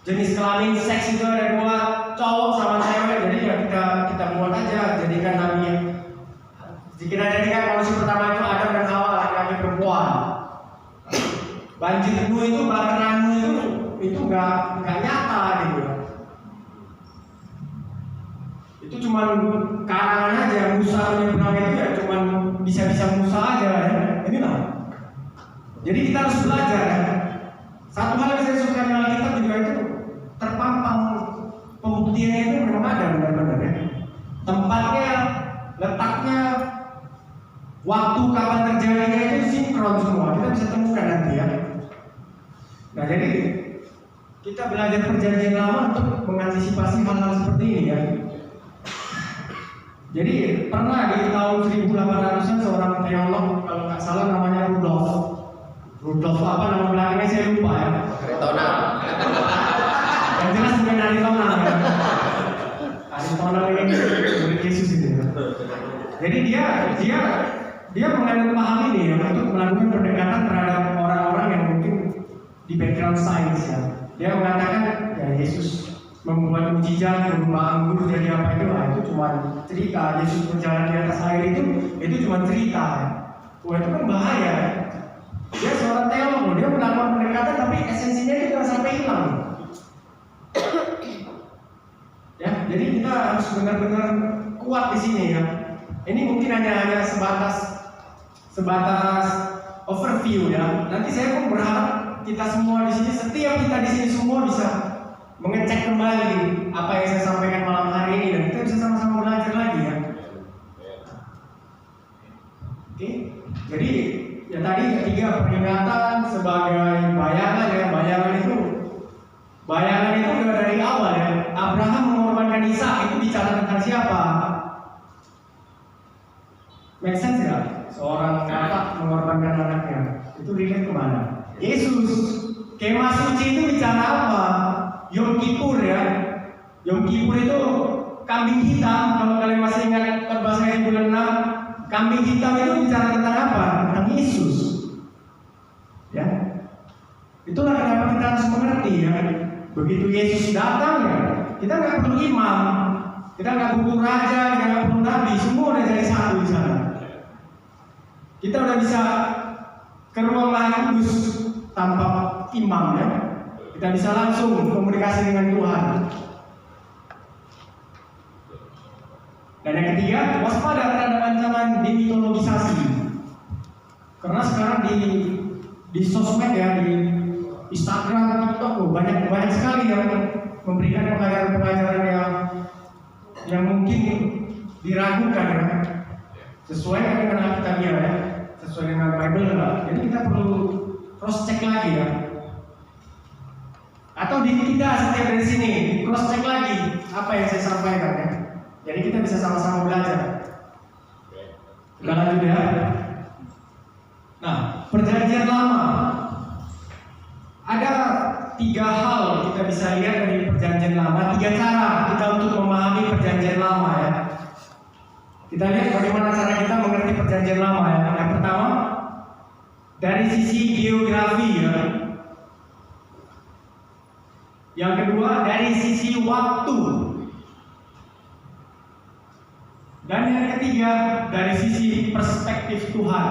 A: jenis kelamin seks itu ada dua, cowok sama cewek, jadi ya kita buat aja, jadikan nabi. Jika jadikan manusia pertama itu Adam dan Hawa, laki-laki perempuan. Banjir Nuh itu, baterai Nuh itu nggak nyata gitu, ya. Itu cuma karangan aja. Musa menyeberang itu ya cuma bisa Musa aja, ya. Ini lah. Jadi kita harus belajar, ya. Satu hal yang saya suka dengan Alkitab juga itu terpampang pembuktiannya itu memang ada benar-benar, ya. Tempatnya, letaknya, waktu kapan terjadinya itu sinkron semua. Kita bisa temukan nanti, ya. Nah, jadi kita belajar perjanjian lama untuk mengantisipasi hal-hal seperti ini, ya. Jadi pernah di tahun 1800-an seorang teolog, kalau nggak salah namanya Rudolf apa nama belakangnya saya lupa, ya.
C: Aritonal.
A: Yang jelas bukan Aritonal, ya. Aritonal ini murid Yesus ini, ya. Jadi dia menganut paham ini, ya, untuk melakukan pendekatan terhadap orang-orang yang mungkin di background science, ya. Dia mengatakan, ya, Yesus membuat mujizat, berubah anggur jadi apa itu cuma cerita. Yesus berjalan di atas air itu cuma cerita, ya. Wah, itu kan bahaya, ya. Dia seorang teolog, dia melakukan pendekatan tapi esensinya itu jangan sampai hilang. Ya, jadi kita harus benar-benar kuat di sini ya. Ini mungkin hanya sebatas overview ya. Nanti saya pun berharap kita semua di sini, setiap kita di sini semua bisa mengecek kembali apa yang saya sampaikan malam hari ini dan kita bisa sama-sama belajar lagi ya. Oke, jadi ya tadi ketiga peringatan sebagai bayangan ya. Bayangan itu udah dari awal ya. Abraham mengorbankan Ishak itu bicara tentang siapa? Make sense ya? Seorang bapak mengorbankan anaknya itu relate kemana? Yesus. Kemah suci itu bicara apa? Yom Kippur ya. Yom Kippur itu kambing hitam. Kalau kalian masih ingat khotbah saya di bulan 6, kambing hitam itu bicara tentang apa? Tentang Yesus. Ya. Itulah kenapa kita harus mengerti ya. Begitu Yesus datang ya, kita nggak perlu imam, kita nggak perlu raja, kita nggak perlu nabi, semua udah jadi satu di sana. Kita udah bisa ke ruang Maha Kudus tanpa imam ya. Kita bisa langsung komunikasi dengan Tuhan. Dan yang ketiga, waspada terhadap ancaman demitologisasi. Karena sekarang di sosmed ya, di Instagram, TikTok, banyak sekali yang memberikan pengajaran-pengajaran yang mungkin diragukan ya. Sesuai dengan Alkitabnya ya, sesuai dengan Bible ya. Jadi kita perlu cross check lagi ya. Atau kita setiap dari sini cross check lagi apa yang saya sampaikan ya. Jadi kita bisa sama-sama belajar. Kita lanjut ya. Nah, perjanjian lama. Ada 3 hal kita bisa lihat dari perjanjian lama, 3 cara kita untuk memahami perjanjian lama ya. Kita lihat bagaimana cara kita mengerti perjanjian lama ya. Yang pertama, dari sisi geografi ya. Yang kedua, dari sisi waktu. Dan yang ketiga, dari sisi perspektif Tuhan.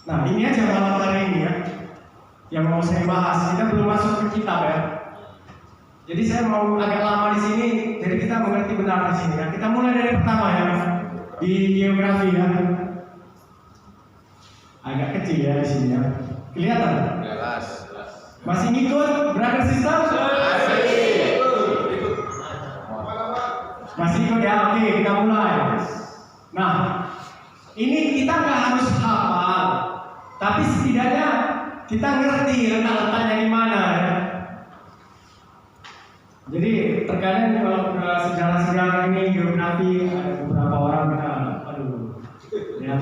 A: Nah, ini aja malam hari ini ya yang mau saya bahas. Kita belum masuk ke kitab ya. Jadi saya mau agak lama di sini, jadi kita mengerti benar di sini ya. Kita mulai dari pertama ya, di geografi ya. Agak kecil ya di sini ya. Kelihatan?
B: Jelas.
A: Masih ngikut, brother sister? Masih ikut ya. Oke, kita mulai. Nah, ini kita nggak harus hafal, tapi setidaknya kita ngerti letak-letaknya di mana ya. Jadi terkadang kalau sejarah-sejarah ini geografi ada beberapa orang ya.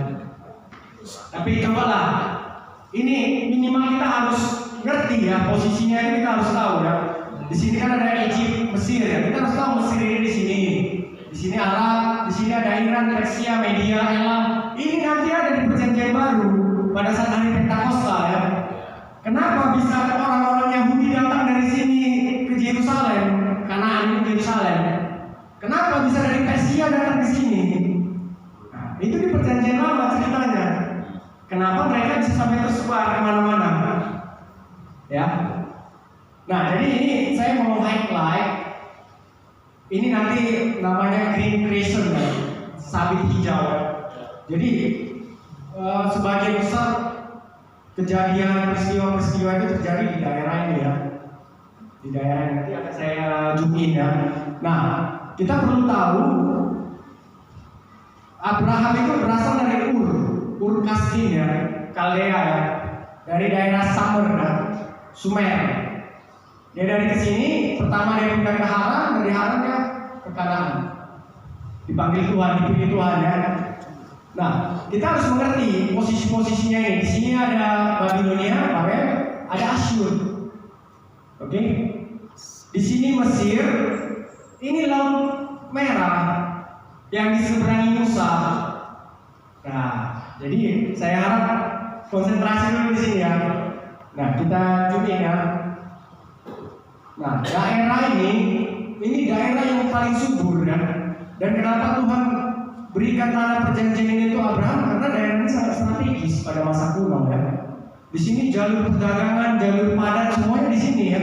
A: Tapi cobalah, ini minimal kita harus ngerti ya posisinya, ini kita harus tahu ya. Di sini kan ada Egypt, Mesir ya. Kita harus tahu Mesir ini di sini. Di sini Arab, di sini ada Iran, Persia, Media, Elam. Ini nanti ada di perjanjian baru pada saat hari Pentakosta ya. Kenapa bisa orang-orang Yahudi datang dari sini ke Yerusalem? Kanaan ke Yerusalem. Kenapa bisa dari Persia datang ke sini? Nah, itu di perjanjian lama ceritanya. Kenapa mereka bisa sampai tersebar kemana-mana? Ya. Nah, jadi ini saya mau highlight. Ini nanti namanya green crescent ya, sabit hijau. Jadi sebagian besar kejadian peristiwa-peristiwa itu terjadi di daerah ini ya. Di daerah ini nanti akan saya zoomin ya. Nah, kita perlu tahu Abraham itu berasal dari Ur Kasdim ya, Kaldea ya, dari daerah Sumer. Dia dari kesini, pertama dia pindah ke Haran, dari Haran dia ke Kanaan. Dipanggil Tuhan, dipilih Tuhan ya. Nah, kita harus mengerti posisi-posisinya ini. Di sini ada Babilonia, Babel, ada Asyur. Oke? Di sini Mesir, ini Laut Merah yang diseberangi Musa. Nah, jadi saya harap konsentrasi dulu di sini ya. Nah, kita zoom in ya. Nah, daerah ini daerah yang paling subur ya. Dan kenapa Tuhan berikan tanah perjanjian ini untuk Abraham karena daerah ini sangat strategis pada masa kuno ya. Di sini jalur perdagangan, jalur padat semuanya di sini ya.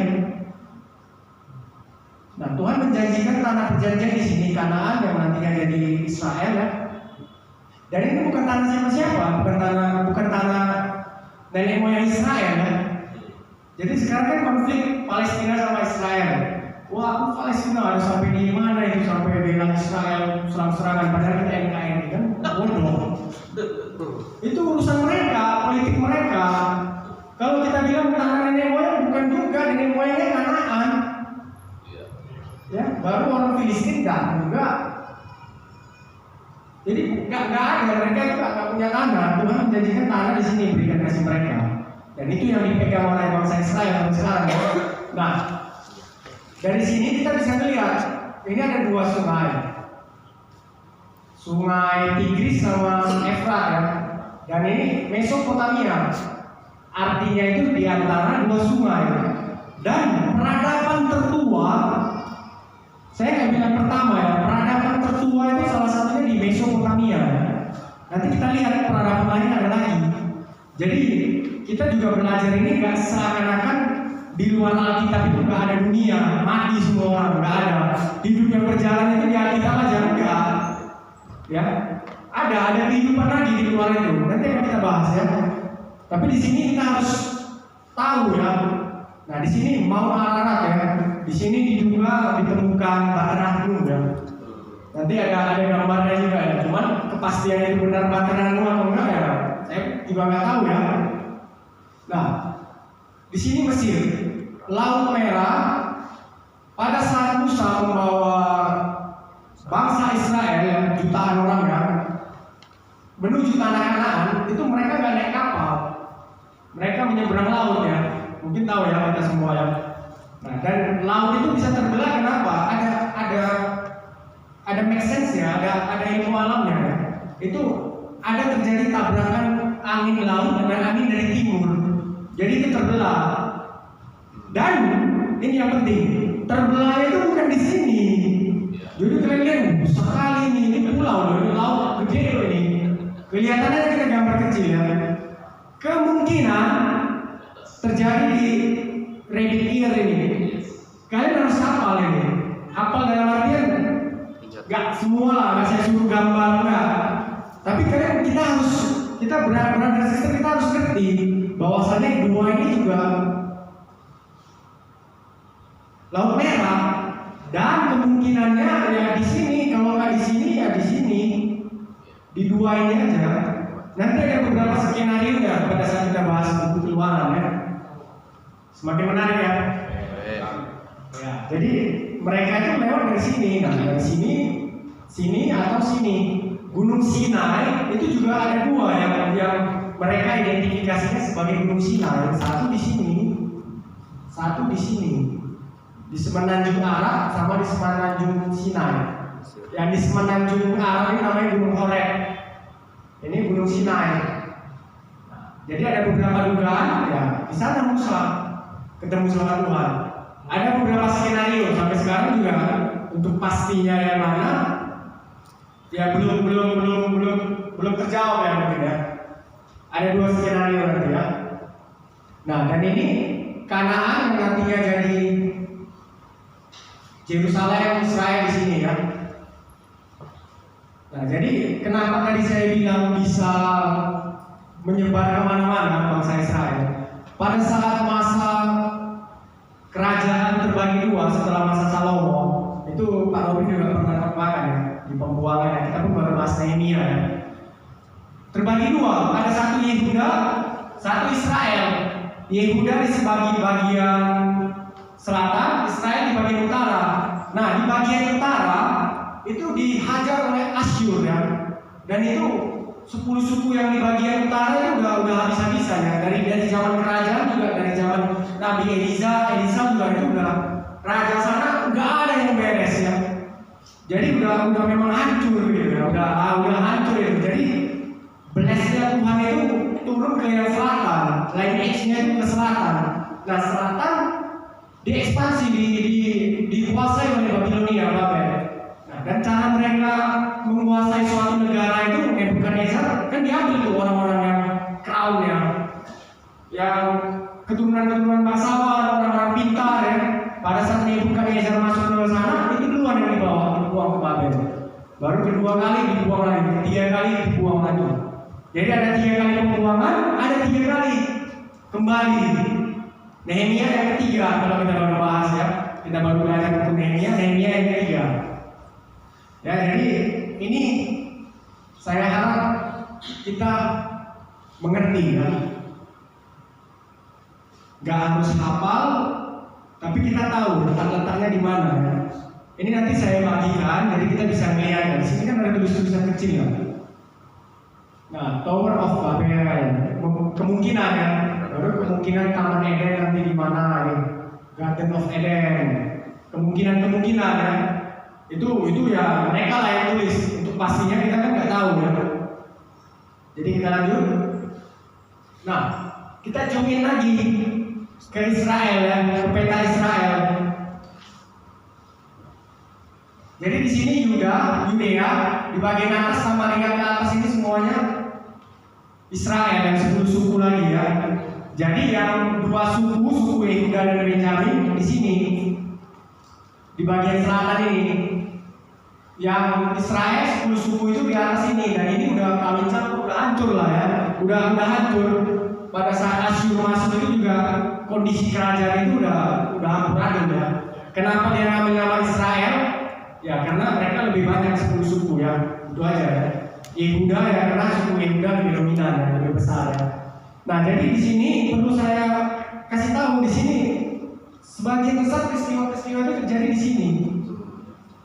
A: Nah, Tuhan menjanjikan tanah perjanjian di sini Kanaan yang nantinya jadi Israel ya. Dan ini bukan tanah siapa-siapa, bukan tanah nenek moyang Israel ya. Jadi sekarang kan konflik Palestina sama Israel. Wah, aku Palestina harus sampai di mana itu sampai bilang Israel serang-serangan padahal kita NKRI kan bodoh. Itu urusan mereka, politik mereka. Kalau kita bilang tanah nenek moyang bukan juga nenek moyangnya Kanaan. Ya, baru orang Filistin juga. Jadi nggak ada, mereka itu nggak punya tanah. Tuhan menjanjikan tanah di sini berikan kasih mereka. Dan itu yang dipegang oleh bangsa Israel sampai sekarang. Nah, dari sini kita bisa melihat ini ada dua sungai, Sungai Tigris sama Efrat ya. Dan ini Mesopotamia. Artinya itu di antara dua sungai. Dan peradaban tertua, saya nggak bilang pertama ya, peradaban tertua itu salah satunya di Mesopotamia. Nanti kita lihat peradaban lain ada lagi. Jadi kita juga belajar ini nggak seakan-akan di luar Alkitab itu nggak ada dunia, mati semua orang, nggak ada. Hidup yang berjalan itu di Alkitab aja enggak. Ya, ada kehidupan lagi di luar itu. Nanti akan kita bahas ya. Tapi di sini kita harus tahu ya. Nah di sini mau Ararat ya. Di sini diduga ditemukan Baqarah Nuh ya. Nanti ada gambarnya juga ya. Cuman kepastian itu benar Baqarah Nuh atau enggak ya, saya juga nggak tahu ya. Nah, di sini Mesir, Laut Merah. Pada saat Musa membawa bangsa Israel yang jutaan orang ya menuju tanah Kanaan, itu mereka nggak naik kapal, mereka menyeberang laut ya. Mungkin tahu ya kita semua ya. Nah, dan laut itu bisa terbelah kenapa? Ada make sense ya, ada ilmu alamnya ya. Itu ada terjadi tabrakan angin laut dengan angin dari timur. Jadi itu terbelah. Dan ini yang penting, terbelah itu bukan di sini. Jadi kalian lihat sekali ini pulau loh, ini laut gede loh ini. Kelihatannya kita gambar kecil ya. Kemungkinan terjadi di Reddit Ear ini. Kalian harus hafal ini. Hafal dalam artian nggak semua lah, nggak saya suruh gambar enggak. Tapi kita berada sistem kita harus ngerti bahwasannya dua ini juga Laut Merah dan kemungkinannya ya di sini, kalau nggak di sini ya di sini, di dua ini aja. Nanti ada beberapa skenario ya pada saat kita bahas buku keluaran ya. Semakin menarik ya. Ya, jadi mereka itu lewat dari sini, nah dari sini atau sini. Gunung Sinai itu juga ada dua yang mereka identifikasinya sebagai Gunung Sinai. Satu di sini, satu di sini. Di Semenanjung Arab sama di Semenanjung Sinai. Yang di Semenanjung Arab ini namanya Gunung Horeb. Ini Gunung Sinai. Jadi ada beberapa dugaan ya di sana Musa ketemu sama Tuhan. Ada beberapa skenario sampai sekarang juga untuk pastinya yang mana ya belum terjawab ya mungkin ya. Ada dua skenario nanti ya. Nah dan ini Kanaan yang nantinya jadi Yerusalem Israel di sini ya. Nah jadi kenapa tadi saya bilang bisa menyebar kemana-mana bangsa Israel? Pada saat masa kerajaan terbagi dua setelah masa Salomo, itu Pak Robin juga pernah terpakan ya di pembuangan ya. Kita pun baru bahas Nehemia ya. Terbagi dua, ada satu Yehuda, satu Israel. Yehuda di bagian selatan, Israel di bagian utara. Nah di bagian utara itu dihajar oleh Asyur ya. Dan itu 10 suku yang di bagian utara itu udah habis-habisan ya. Dari zaman kerajaan juga, dari zaman Nabi Elisa juga itu udah raja sana nggak ada yang beres ya. Jadi udah memang hancur gitu ya. Udah hancur ya. Jadi blessnya Tuhan itu turun ke yang selatan, lineage-nya itu ke selatan. Nah selatan diekspansi dikuasai oleh Babilonia, Babel. Nah, dan cara mereka menguasai suatu keturunan bangsawan, orang-orang pintar ya. Pada saat Nebukadnezar masuk ke sana, itu duluan yang dibuang ke Babel. Baru kedua kali dibuang lagi, ketiga kali dibuang lagi. Jadi ada 3 kali pembuangan, ada 3 kali kembali. Nehemia yang ketiga kalau kita baru bahas ya. Kita baru belajar untuk Nehemia yang ketiga. Ya, jadi ini saya harap kita mengerti ya. Gak harus hafal, tapi kita tahu letak-letaknya di mana ya. Ini nanti saya bagikan, jadi kita bisa melihat. Di sini kan ada tulisan kecil ya. Nah, Tower of Babel, kemungkinan ya, baru kemungkinan Taman Eden nanti di mana ya, Garden of Eden, kemungkinan ya. Itu ya mereka lah yang tulis. Untuk pastinya kita kan nggak tahu ya. Jadi kita lanjut. Nah, kita zoom lagi ke Israel ya, ke peta Israel. Jadi di sini Yudea di bagian atas sama dengan ke atas ini semuanya Israel yang 10 suku lagi ya. Jadi yang 2 suku Yehuda dan Benyamin di sini di bagian selatan ini. Yang Israel 10 suku itu di atas ini, dan ini udah kawin campur, udah hancur lah ya, udah hancur. Pada saat Asyur masuk itu juga kondisi kerajaan itu udah hampir adil ya. Kenapa dia nama Israel? Ya karena mereka lebih banyak 10 suku ya, itu aja ya. Yehuda ya karena suku Yehuda lebih dominan ya, lebih besar ya. Nah jadi di sini perlu saya kasih tahu di sini sebagian besar peristiwa-peristiwa itu terjadi di sini.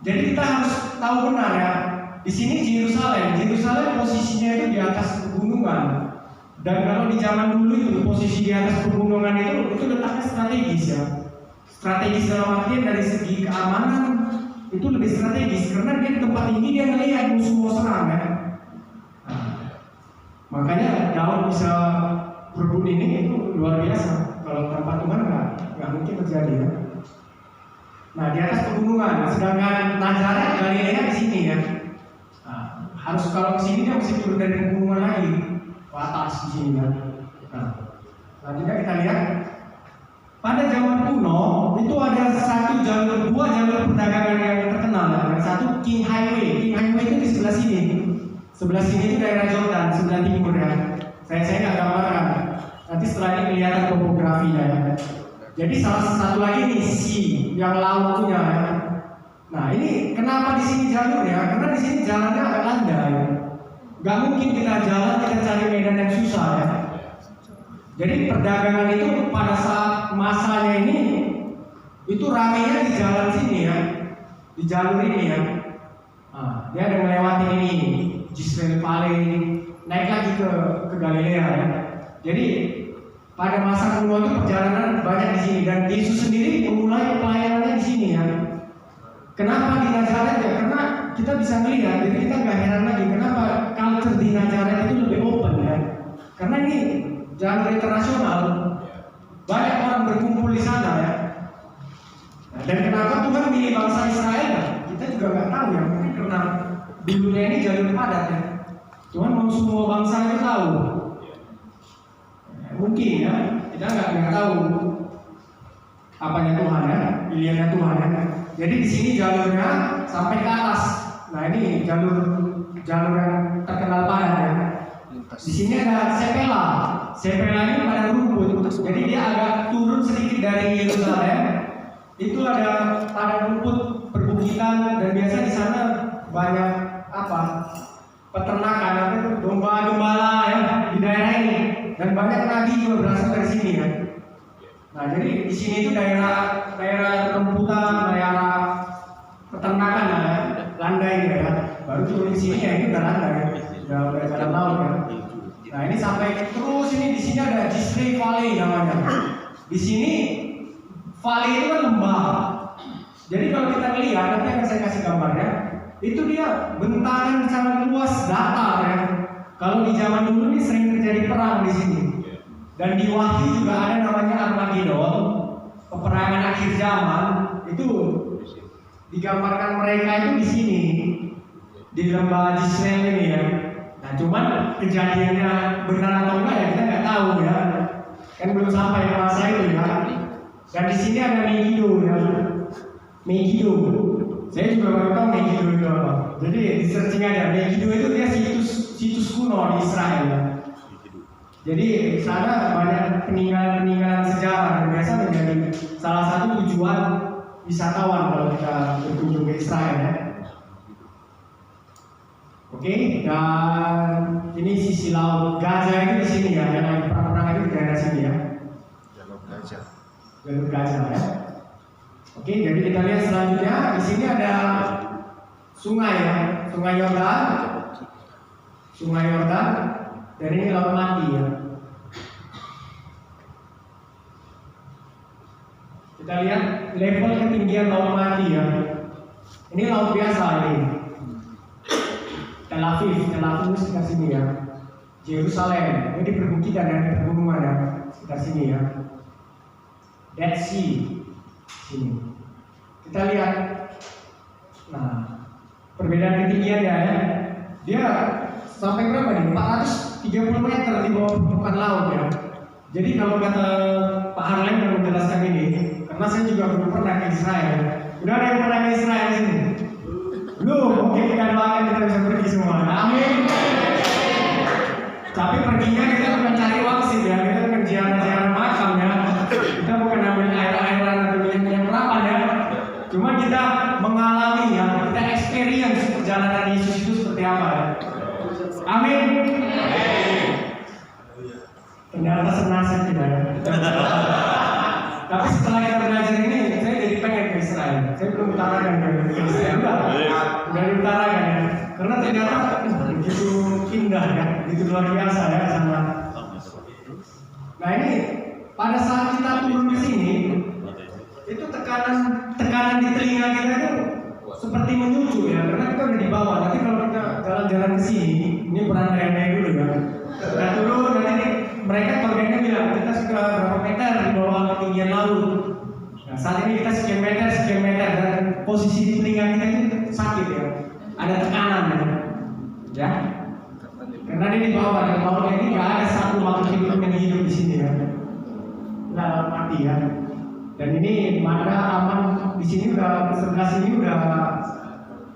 A: Jadi kita harus tahu benar ya. Di sini Yerusalem posisinya itu di atas pegunungan. Dan kalau di zaman dulu itu posisi di atas pegunungan itu letaknya strategis ya. Strategis dalam artian dari segi keamanan itu lebih strategis karena dia di tempat tinggi dia melihat musuh mau serang ya. Nah, makanya Daud bisa berebut ini itu luar biasa. Kalau tanpa Tuhan nggak mungkin terjadi ya. Nah di atas pegunungan, sedangkan Nazaret Galilea di sini ya. Nah, harus kalau ke sini dia mesti turun dari pegunungan lagi ke atas di sini kan. Nah, selanjutnya kita lihat pada zaman kuno itu ada dua jalur perdagangan yang terkenal. Yang satu King Highway. King Highway itu di sebelah sini. Sebelah sini itu daerah Jordan, sebelah timur ya. Saya nggak gambarkan. Nanti setelah ini kelihatan topografinya ya. Jadi salah satu lagi nih yang laut punya ya. Nah ini kenapa di sini jalurnya? Karena di sini jalannya agak landai. Gak mungkin kita cari medan yang susah ya. Jadi perdagangan itu pada saat masanya ini itu ramainya di jalan sini ya, di jalur ini ya. Nah, dia ada melewati ini Jezreel Valley, naik lagi ke Galilea ya. Jadi pada masa kuno itu perjalanan banyak di sini dan Yesus sendiri memulai pelayanannya di sini ya. Kenapa di Nazaret ya? Karena kita bisa melihat, jadi kita nggak heran lagi kenapa culture di Nazaret itu lebih open ya. Karena ini jalur internasional, banyak orang berkumpul di sana ya. Dan kenapa Tuhan milih bangsa Israel? Kita juga nggak tahu ya. Mungkin karena dulunya ini jalur padat ya. Tuhan mau semua bangsa itu tahu. Mungkin ya, kita nggak tahu apanya Tuhan ya, pilihannya Tuhan ya. Jadi di sini jalurnya sampai ke atas. Nah ini jalur yang terkenal padat ya. Di sini ada Sepela. Sepela ini pada rumput. Jadi dia agak turun sedikit dari Yerusalem. Itu ada pada rumput perbukitan dan biasa di sana banyak peternakan domba-gembala ya di daerah ini. Dan banyak nabi juga berasal dari sini ya. Nah jadi di sini itu daerah rumputan, daerah peternakan ya, landai ya. Baru turun di sini ya ini udah landai, udah jalan laut ya. Nah ini sampai terus ini di sini ada Jezreel Valley namanya. Di sini valley itu kan lembah. Jadi kalau kita lihat nanti akan saya kasih gambarnya. Itu dia bentangan sangat luas datar ya. Kalau di zaman dulu ini sering terjadi perang di sini. Dan di Wahyu juga ada namanya Armageddon, peperangan akhir zaman. Itu digambarkan mereka itu di sini, di lembah Jezreel ini ya. Nah, cuman kejadiannya benar atau enggak ya kita nggak tahu ya. Kan belum sampai ke masa itu ya. Dan di sini ada Megiddo ya. Megiddo. Saya juga baru tahu Megiddo itu apa. Jadi di searching aja. Megiddo itu dia situs kuno di Israel ya. Jadi di sana banyak peninggalan sejarah dan biasa menjadi salah satu tujuan wisatawan kalau kita berkunjung ke Israel ya. Oke, dan ini sisi laut Gaza itu di sini ya, yang lagi perang-perang itu di daerah sini ya. Jalur Gaza ya. Oke, jadi kita lihat selanjutnya di sini ada sungai ya, Sungai Yordan, dan ini laut mati ya. Kita lihat level ketinggian laut mati ya. Ini laut biasa ini. Tel Aviv itu sekitar sini ya. Yerusalem, ini di perbukitan dan di pegunungan ya, sekitar sini ya. Dead Sea, sini. Kita lihat, nah perbedaan ketinggiannya ya. Dia sampai berapa nih? 430 meter di bawah permukaan laut ya. Jadi kalau kata Pak Harlem yang menjelaskan ini, karena saya juga belum pernah ke Israel. Udah ada yang pernah ke Israel sini? Belum, oke kita doakan kita bisa pergi semua. Amin. Tapi perginya kita bukan cari wangsit ya, kita bukan ziarah-ziarah makam ya. Kita bukan ambil air-airan atau minyak perapan ya. Cuma kita mengalami ya, kita experience perjalanan Yesus itu seperti apa ya. Amin. Ternyata senasib kita ya. Tapi setelah kita belajar ini, saya jadi pengen ke Israel. Saya belum utarakan ke Israel, udah diutarakan ya. Karena ternyata begitu indah ya, begitu luar biasa ya sama. Nah ini pada saat kita turun ke sini, itu tekanan di telinga kita itu seperti menyucu ya, karena kita udah di bawah. Nanti kalau kita jalan-jalan ke sini, ini berandai-andai dulu ya. Kita turun dan ini mereka targetnya bilang kita sudah berapa meter di bawah ketinggian laut. Nah, saat ini kita sekian meter dan posisi di telinga kita itu sakit ya, ada tekanan ya. Karena dia di bawah dan laut ini nggak ada satu makhluk hidup yang hidup di sini ya. Nah, mati ya. Dan ini mana aman di sini udah sebelah sini udah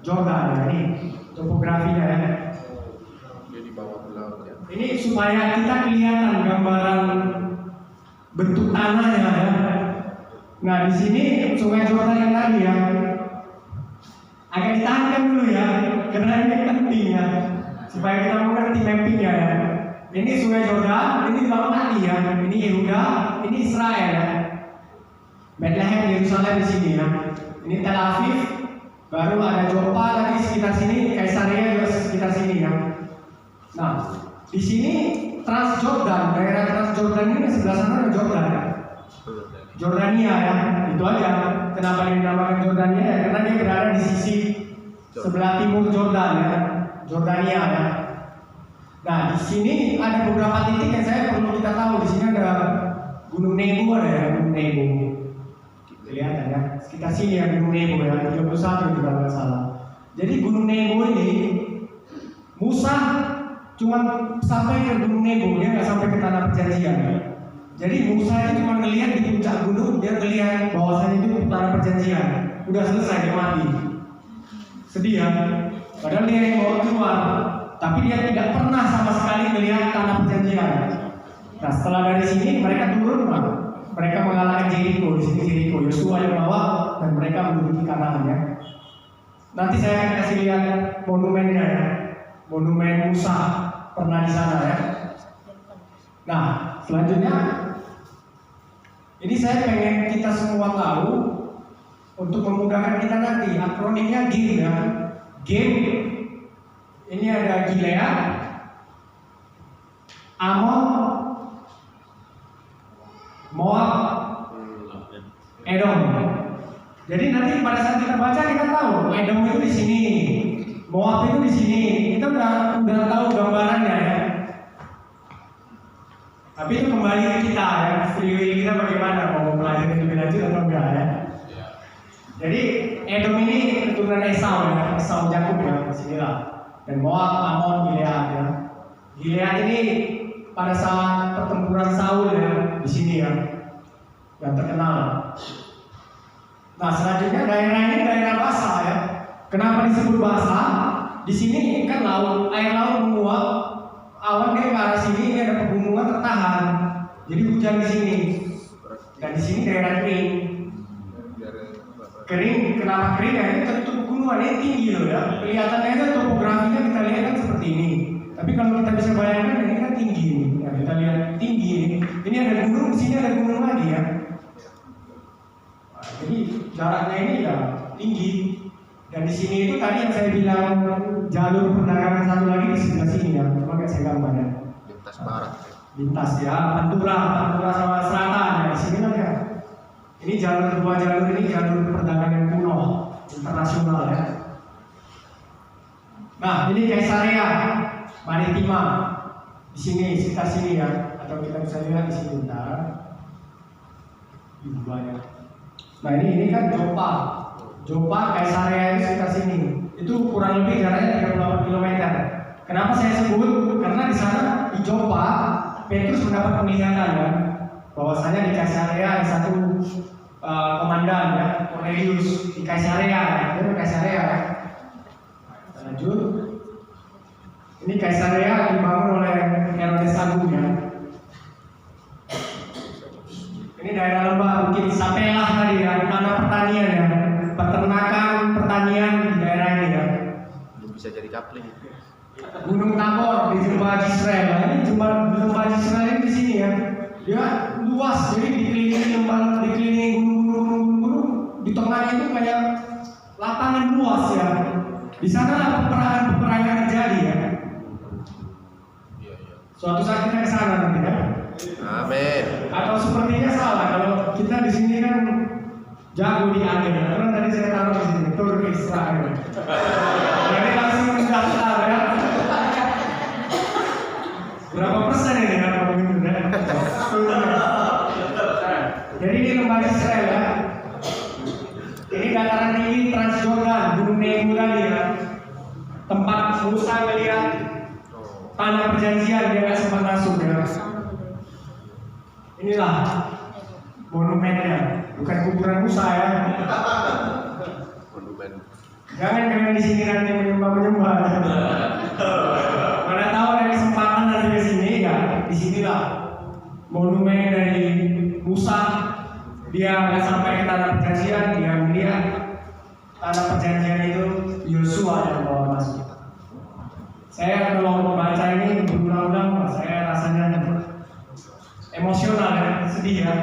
A: Jordan ya, ini topografinya ya. Ini supaya kita kelihatan gambaran bentuk tanahnya ya. Nah di sini Sungai Jordan yang tadi ya agak ditahankan dulu ya, karena ini penting ya, supaya kita mengerti mappingnya ya. Ini Sungai Jordan, ini laut mati ya, ini Yehuda, ini Israel ya. Bethlehem, Yerusalem di sini ya. Ini Tel Aviv, baru ada Joppa tadi sekitar sini, Kaisaria juga sekitar sini ya. Nah di sini Transjordan, daerah Transjordan ini sebelah sana ada Jordan ya. Jordania ya, itu aja. Kenapa dinamakan Jordania ya? Karena dia berada di sisi sebelah timur Jordan ya, Jordania ya. Nah di sini ada beberapa titik yang saya perlu kita tahu. Di sini ada Gunung Nebo ada ya, Gunung Nebo. Kelihatan ya, sekitar sini ya Gunung Nebo ya, 31 juga nggak salah. Jadi Gunung Nebo ini Musa cuma sampai ke Gunung Nebo, dia nggak sampai ke tanah perjanjian. Jadi Musa itu cuma ngelihat di puncak gunung, dia ngelihat bahwasanya itu tanah perjanjian. Udah selesai, dia mati. Sedih ya. Padahal dia yang bawa keluar, tapi dia tidak pernah sama sekali melihat tanah perjanjian. Nah setelah dari sini mereka turun, mereka mengalahkan Jericho. Di sini Jericho, Yosua yang bawa dan mereka menduduki Kanaan ya. Nanti saya akan kasih lihat monumennya ya. Monumen Musa pernah di sana ya. Nah, selanjutnya ini saya pengen kita semua tahu untuk memudahkan kita nanti. Akronimnya GIM ya. GIM ini ada Gilead, Amon, Moab, Edom. Jadi nanti pada saat kita baca kita tahu Edom itu di sini, Moab itu di sini. Kita udah tahu gambarannya ya. Tapi itu kembali ke kita ya, free will kita bagaimana, mau belajar lebih lanjut atau enggak ya. Jadi Edom ini keturunan Esau ya, Esau Yakub ya, disinilah. Dan Moab, Amon, Gilead ya. Gilead ini pada saat pertempuran Saul ya, di sini ya, yang terkenal. Nah, selanjutnya daerah ini daerah basah ya. Kenapa disebut basah? Di sini kan laut, air laut menguap, awan dia ke arah sini, ini ada pegunungan tertahan. Jadi hujan di sini. Dan di sini daerah kering. Kering, kenapa kering ya? Ini tentu pegunungannya tinggi loh ya. Kelihatannya aja topografinya kita lihat kan seperti ini. Tapi kalau kita bisa bayangkan ini kan tinggi ini. Ya, kita lihat tinggi ini. Ini ada gunung, di sini ada gunung lagi ya. Nah, jadi jaraknya ini ya tinggi. Dan di sini itu tadi yang saya bilang jalur perdagangan satu lagi di sebelah sini ya. Coba kayak saya gambarnya.
C: Lintas barat.
A: Lintas ya, Pantura sama selatan ya. Di sini kan ya. Ini dua jalur ini jalur perdagangan kuno internasional ya. Nah, ini Caesarea Maritima di sini, sekitar sini ya. Atau kita bisa lihat di sini bentar. Ini banyak. Nah, ini kan Joppa Caesarea itu sekitar sini. Itu kurang lebih jaraknya 38 km. Kenapa saya sebut? Karena di sana di Joppa Petrus mendapat penglihatan ya, bahwasanya di Caesarea ada satu komandan ya, Cornelius di Caesarea, itu Caesarea ya. Lanjut. Ini Caesarea dibangun oleh Herodes Agung ya. Ini daerah lembah Bukit Sapelah tadi ya, tanah pertanian ya, peternakan pertanian di daerah ini ya.
C: Belum bisa jadi kapling.
A: Gunung Tabor di Jembah Jisrael. Nah, ini Jembah Jisrael ini di sini ya. Dia luas, jadi dikelilingi gunung-gunung, di tengahnya itu kayak lapangan luas ya. Di sana peperangan terjadi ya. Suatu saat kita ke sana nanti ya.
C: Amin.
A: Atau sepertinya salah kalau kita di sini kan jago di angin. Karena tadi saya taruh di sini tur Israel. Jadi langsung mendaftar ya. Berapa persen ini kan kalau begitu ya? Jadi ini lembah Israel ya. Ini dataran tinggi Transjordan, Gunung Nebo tadi ya. Tempat Musa melihat tanah perjanjian dia nggak sempat masuk ya. Inilah monumennya, bukan kuburan Musa ya.
C: Monumen.
A: Jangan kalian di sini nanti menyembah. Mana tahu ada kesempatan nanti ke sini ya. Di sinilah monumen dari Musa. Dia nggak sampai ke tanah perjanjian, dia melihat tanah perjanjian itu Yosua yang bawa masuk. Saya kalau membaca ini berulang-ulang, saya rasanya emosional ya, sedih ya.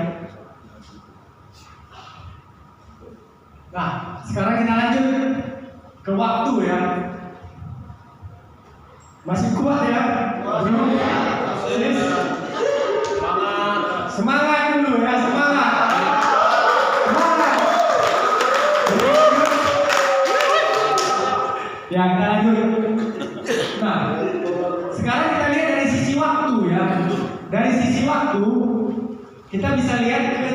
A: Nah, sekarang kita lanjut ke waktu ya. Masih kuat ya? Belum? Semangat dulu ya, semangat. Ya, kita lanjut. Nah, sekarang kita lihat dari sisi waktu ya. Dari sisi waktu kita bisa lihat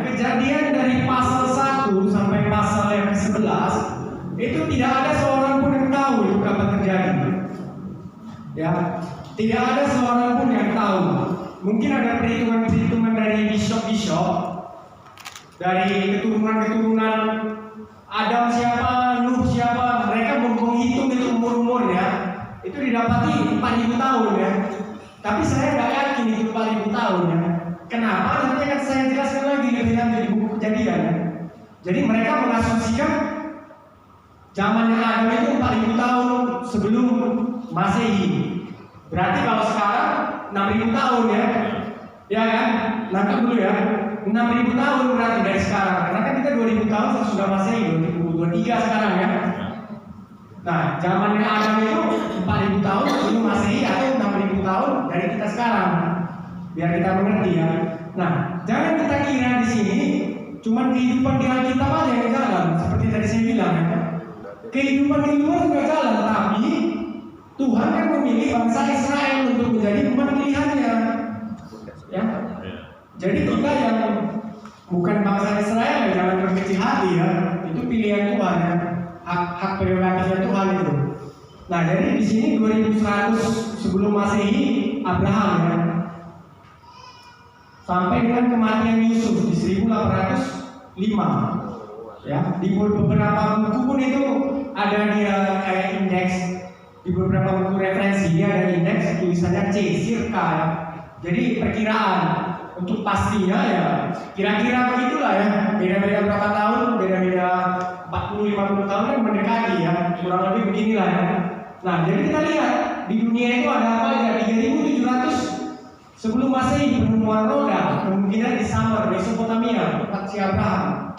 A: kejadian dari pasal 1 sampai pasal yang ke-11 itu tidak ada seorang pun yang tahu itu kapan terjadi. Ya, tidak ada seorang pun yang tahu. Mungkin ada perhitungan dari bishop-bishop, dari keturunan Adam siapa, Nuh siapa, mereka menghitung itu umur-umurnya, itu didapati 4.000 tahun ya. Tapi saya nggak yakin itu 4.000 tahun ya. Kenapa? Nanti akan saya jelaskan lagi lebih lanjut di buku Kejadian ya. Jadi mereka mengasumsikan zamannya Adam itu 4.000 tahun sebelum Masehi. Berarti kalau sekarang 6.000 tahun ya. Ya kan? Nangkep dulu ya. 6.000 tahun berarti dari sekarang. Karena kan kita 2.000 tahun sudah Masehi, 2023 sekarang ya. Nah, zamannya Adam itu 4.000 tahun sebelum Masehi atau 6.000 tahun dari kita sekarang. Biar kita mengerti ya. Nah, jangan kita kira di sini cuma kehidupan di Alkitab aja yang jalan. Seperti tadi saya bilang ya. Kehidupan di luar juga jalan, tapi Tuhan kan memilih bangsa Israel untuk menjadi umat pilihannya. Ya. Jadi kita yang bukan bangsa Israel ya jangan berkecil hati ya. Itu pilihan Tuhan ya. Hak prerogatifnya Tuhan itu. Nah, jadi di sini 2100 sebelum Masehi Abraham ya. sampai dengan kematian Yusuf di 1805. Ya, di beberapa buku pun itu ada dia kayak indeks, di beberapa buku referensi dia ada indeks tulisannya C, circa ya. Jadi perkiraan untuk pastinya ya kira-kira begitulah ya, beda-beda berapa tahun, beda-beda 40-50 tahun kan mendekati ya, kurang lebih beginilah ya. Nah, jadi kita lihat di dunia itu ada apa aja. 3700 sebelum Masehi penemuan roda, kemungkinan di Sumer, Mesopotamia, tempat si Abraham.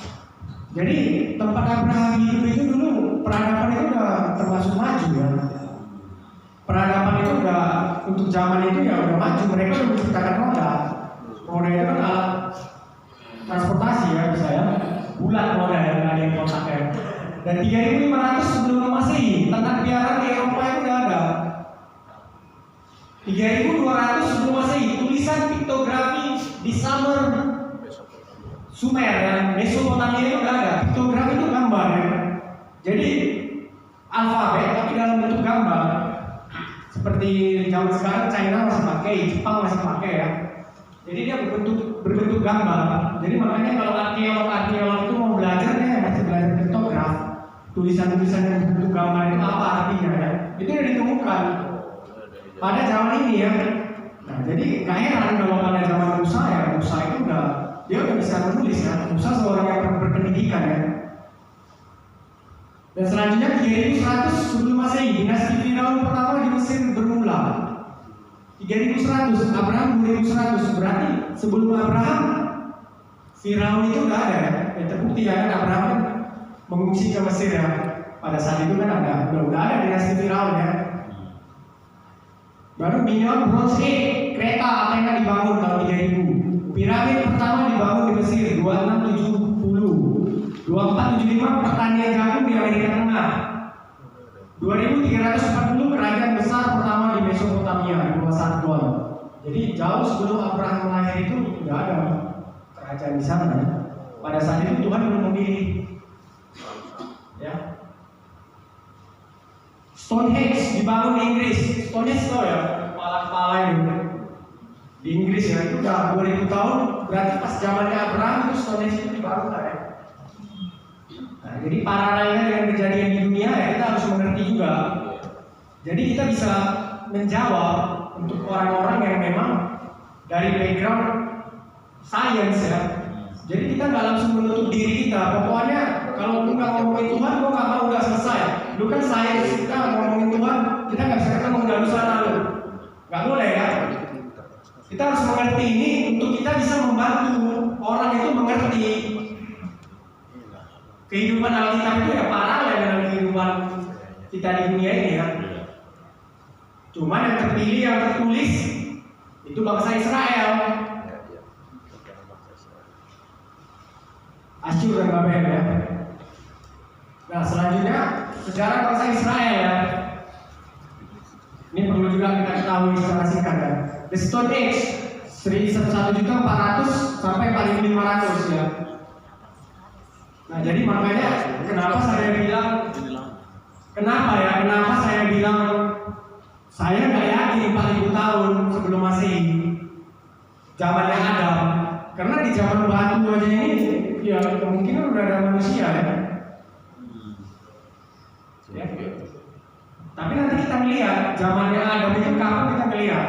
A: Jadi tempat Abraham hidup itu dulu peradaban itu udah termasuk maju ya. Peradaban itu udah untuk zaman itu ya udah maju. Mereka udah menciptakan roda. Roda itu kan alat transportasi ya, bisa ya. Bulat roda ya, nggak ada yang kotak ya. Dan 3500 sebelum Masehi tentang piaraan di Eropa itu udah ada. 3200 sebelum Masehi tulisan piktografi di Sumer ya, Mesopotamia itu udah ada. Piktografi itu gambar ya. Jadi alfabet tapi dalam bentuk gambar. Seperti zaman sekarang China masih pakai, Jepang masih pakai ya. Jadi dia berbentuk gambar. Jadi makanya kalau arkeolog itu mau belajar dia masih belajar piktograf. Tulisan-tulisan yang berbentuk gambar itu apa artinya ya? Itu udah ditemukan pada zaman ini ya. Nah, jadi nggak heran kalau pada zaman Musa ya, Musa itu dia udah bisa menulis ya. Musa seorang yang berpendidikan ya. Dan selanjutnya 3100 sebelum Masehi, dinasti Firaun pertama di Mesir bermula. 3100, Abraham 2100, berarti sebelum Abraham Firaun itu udah ada ya. Terbukti ya kan Abraham mengungsi ke Mesir ya. Pada saat itu kan udah ada dinasti Firaun ya. Baru Minoan Bronze Age, kereta Athena dibangun tahun 3000. Piramid pertama dibangun di Mesir 2670. 2475 pertanian jagung di Amerika Tengah. 2340 kerajaan besar pertama di Mesopotamia di bawah Sargon. Jadi jauh sebelum Abraham lahir itu sudah ada kerajaan di sana. Pada saat itu Tuhan belum memilih. Ya. Stonehenge dibangun di Inggris. Stonehenge tahu ya, kepala-kepala itu di Inggris ya, itu udah 2000 tahun. Berarti pas zamannya Abraham itu Stonehenge itu dibangun lah ya. Nah, jadi paralelnya dengan kejadian di dunia ya kita harus mengerti juga. Jadi kita bisa menjawab untuk orang-orang yang memang dari background science ya. Jadi kita nggak langsung menutup diri kita. Pokoknya kalau lu nggak ngomongin Tuhan, gua nggak mau udah selesai. Lu kan science, kita ngomongin Tuhan, kita nggak bisa ketemu udah lusa lalu. Nggak boleh ya. Kita harus mengerti ini untuk kita bisa membantu orang itu mengerti. Kehidupan Alkitab itu ya paralel dengan kehidupan kita di dunia ini ya. Cuman yang terpilih, yang tertulis itu bangsa Israel. Asyur dan Babel ya. Nah selanjutnya sejarah bangsa Israel ya. Ini perlu juga kita ketahui secara singkat ya. The Stone Age 1.400 sampai 1.500 ya. Nah jadi makanya kenapa saya bilang saya nggak yakin 4000 tahun sebelum Masehi zamannya Adam, karena di zaman batu aja ini ya kemungkinan udah ada manusia ya. Tapi nanti kita melihat zamannya Adam itu kapan kita melihat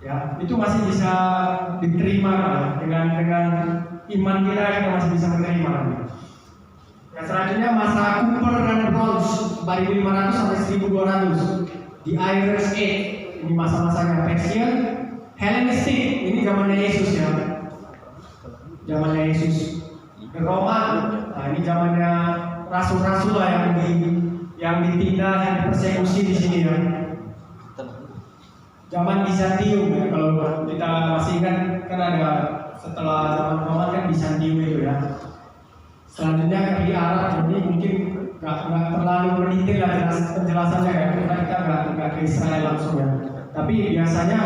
A: ya, itu masih bisa diterima dengan iman kita masih bisa menerima. Yang selanjutnya masa Cooper dan Bronze 4500 sampai 1200 di Iron Age, ini masa-masanya Persian, Hellenistic, ini zamannya Yesus ya, zamannya Yesus. Roman, nah ini zamannya rasul-rasul lah yang ditindas, yang dipersekusi di sini ya. Zaman Bizantium ya, kalau kita masih ingat kan ada setelah zaman Roman kan Bizantium itu ya. Selanjutnya di Arab, jadi mungkin nggak terlalu mendetail lah penjelasannya ya, karena kita nggak ke Israel langsung ya. Tapi biasanya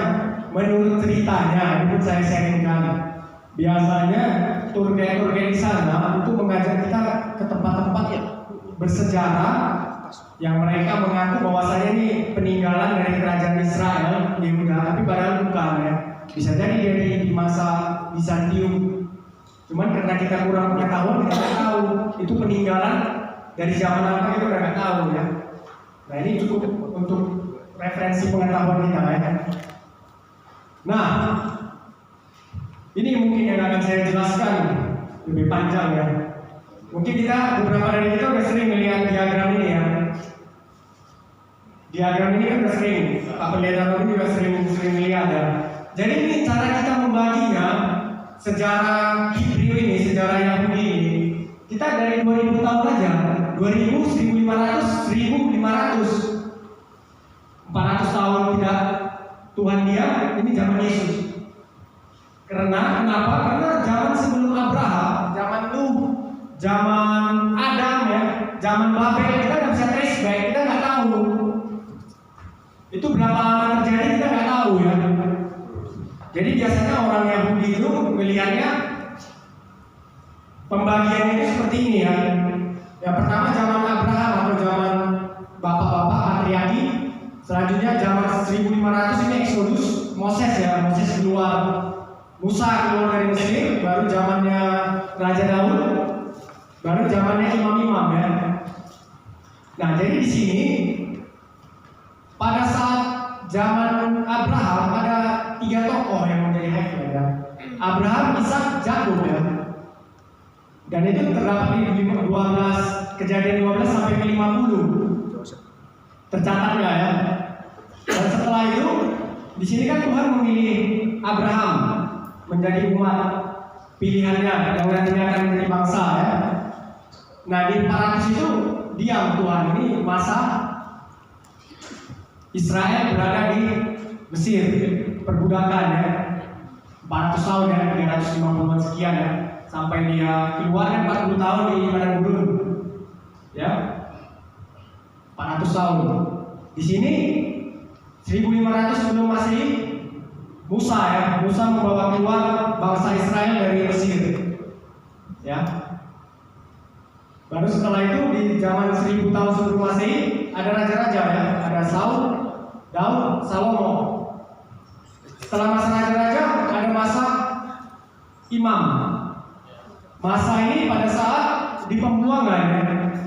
A: menurut ceritanya, ini pun saya sharingkan, biasanya tur guide di sana itu mengajak kita ke tempat-tempat yang bersejarah yang mereka mengaku bahwasanya ini peninggalan dari kerajaan Israel, Yehuda, tapi padahal bukan ya. bisa jadi di masa Bizantium. Cuman karena kita kurang pengetahuan, kita nggak tahu itu peninggalan dari zaman apa, itu udah nggak tahu ya. Nah ini cukup untuk referensi pengetahuan kita ya. Nah ini mungkin yang akan saya jelaskan lebih panjang ya. Mungkin kita beberapa dari kita udah sering melihat diagram ini ya. Diagram ini kan udah sering, Pak Pendeta Romi juga sering melihat ya. Jadi ini cara kita membaginya sejarah Hebrew ini, sejarah Yahudi ini. Kita dari 2000 tahun aja, 2000, 1500, 1500, 400 tahun tidak Tuhan diam, ini zaman Yesus. Kenapa? Karena zaman sebelum Abraham, zaman Nuh, zaman Adam ya, zaman Babel, kita nggak bisa trace back, kita nggak tahu. Itu berapa lama terjadi kita nggak tahu ya. Jadi biasanya orang Yahudi itu melihatnya pembagian itu seperti ini ya. Yang pertama zaman Abraham atau zaman bapak-bapak patriarki. Selanjutnya zaman 1500 ini Exodus, Moses ya, Moses keluar, Musa keluar dari Mesir, baru zamannya Raja Daud, baru zamannya imam-imam ya. Nah jadi di sini pada saat zaman Abraham ada 3 tokoh yang menjadi highlight ya. Abraham, Ishak, Yakub ya. Dan itu terdapat di 12 Kejadian 12 sampai ke 50. Tercatat nggak ya? Dan setelah itu di sini kan Tuhan memilih Abraham menjadi umat pilihannya yang nantinya akan menjadi bangsa ya. Nah di 400 itu diam Tuhan, ini masa Israel berada di Mesir, perbudakan ya, 400 tahun ya, 350 sekian ya, sampai dia keluar kan 40 tahun di padang gurun, ya, 400 tahun. Di sini 1500 sebelum Masehi, Musa ya, Musa membawa keluar bangsa Israel dari Mesir, ya. Baru setelah itu di zaman 1000 tahun sebelum Masehi ada raja-raja ya, ada Saul, Daud, Salomo. Setelah masa raja-raja ada masa imam. Masa ini pada saat di pembuangan ya.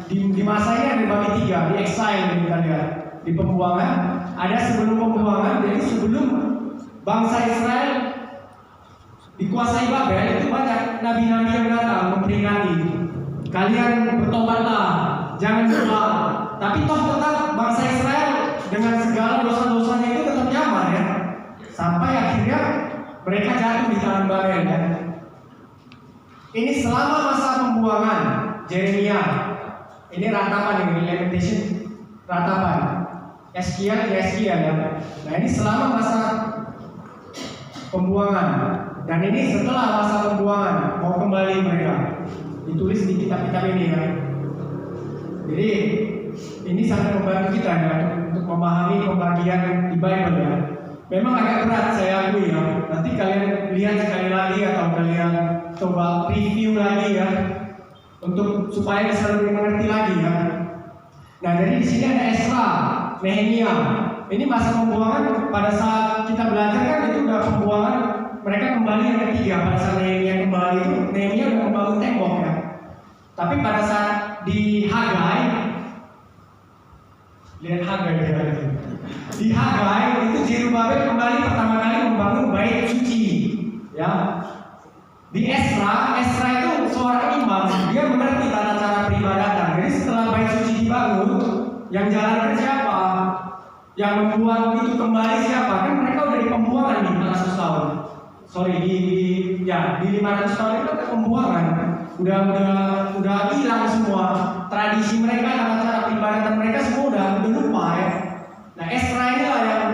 A: Di masa ini ada dibagi 3, di exile kita lihat. Di pembuangan ada sebelum pembuangan, jadi sebelum bangsa Israel dikuasai Babel itu banyak nabi-nabi yang datang memperingati. Kalian bertobatlah, jangan berdoa. Tapi toh tetap bangsa Israel dengan segala dosa-dosanya itu tetap nyaman ya. Sampai akhirnya mereka jatuh di tangan Babel ya. Ini selama masa pembuangan Yeremia. Ini ratapan ini, Lamentation ratapan. Eskiel ya. Nah ini selama masa pembuangan. Dan ini setelah masa pembuangan mau kembali mereka. Ditulis di kitab-kitab ini ya. Jadi ini sangat membantu kita ya untuk memahami pembagian di Bible ya. Memang agak berat saya akui ya. Nanti kalian lihat sekali lagi atau kalian coba review lagi ya, untuk supaya bisa lebih mengerti lagi ya. Nah jadi di sini ada Ezra, Nehemia. Ini masa pembuangan pada saat kita belajar kan itu udah pembuangan, mereka kembali yang ketiga. Pada saat Nehemia kembali itu Nehemia udah membangun tembok ya. Tapi pada saat di Hagai, lihat Hagai ya. Di Hagai itu Zerubabel kembali pertama kali membangun bait suci ya. Di Ezra itu seorang imam, dia mengerti tata cara peribadatan. Jadi setelah bait suci dibangun, yang jalankan siapa? Yang membuat itu kembali siapa? Kan mereka udah di pembuangan nih 400 tahun. Sorry di 500 tahun itu ada pembuangan. Udah hilang semua tradisi mereka, tata cara peribadatan mereka semua udah lupa ya. Nah Ezra inilah yang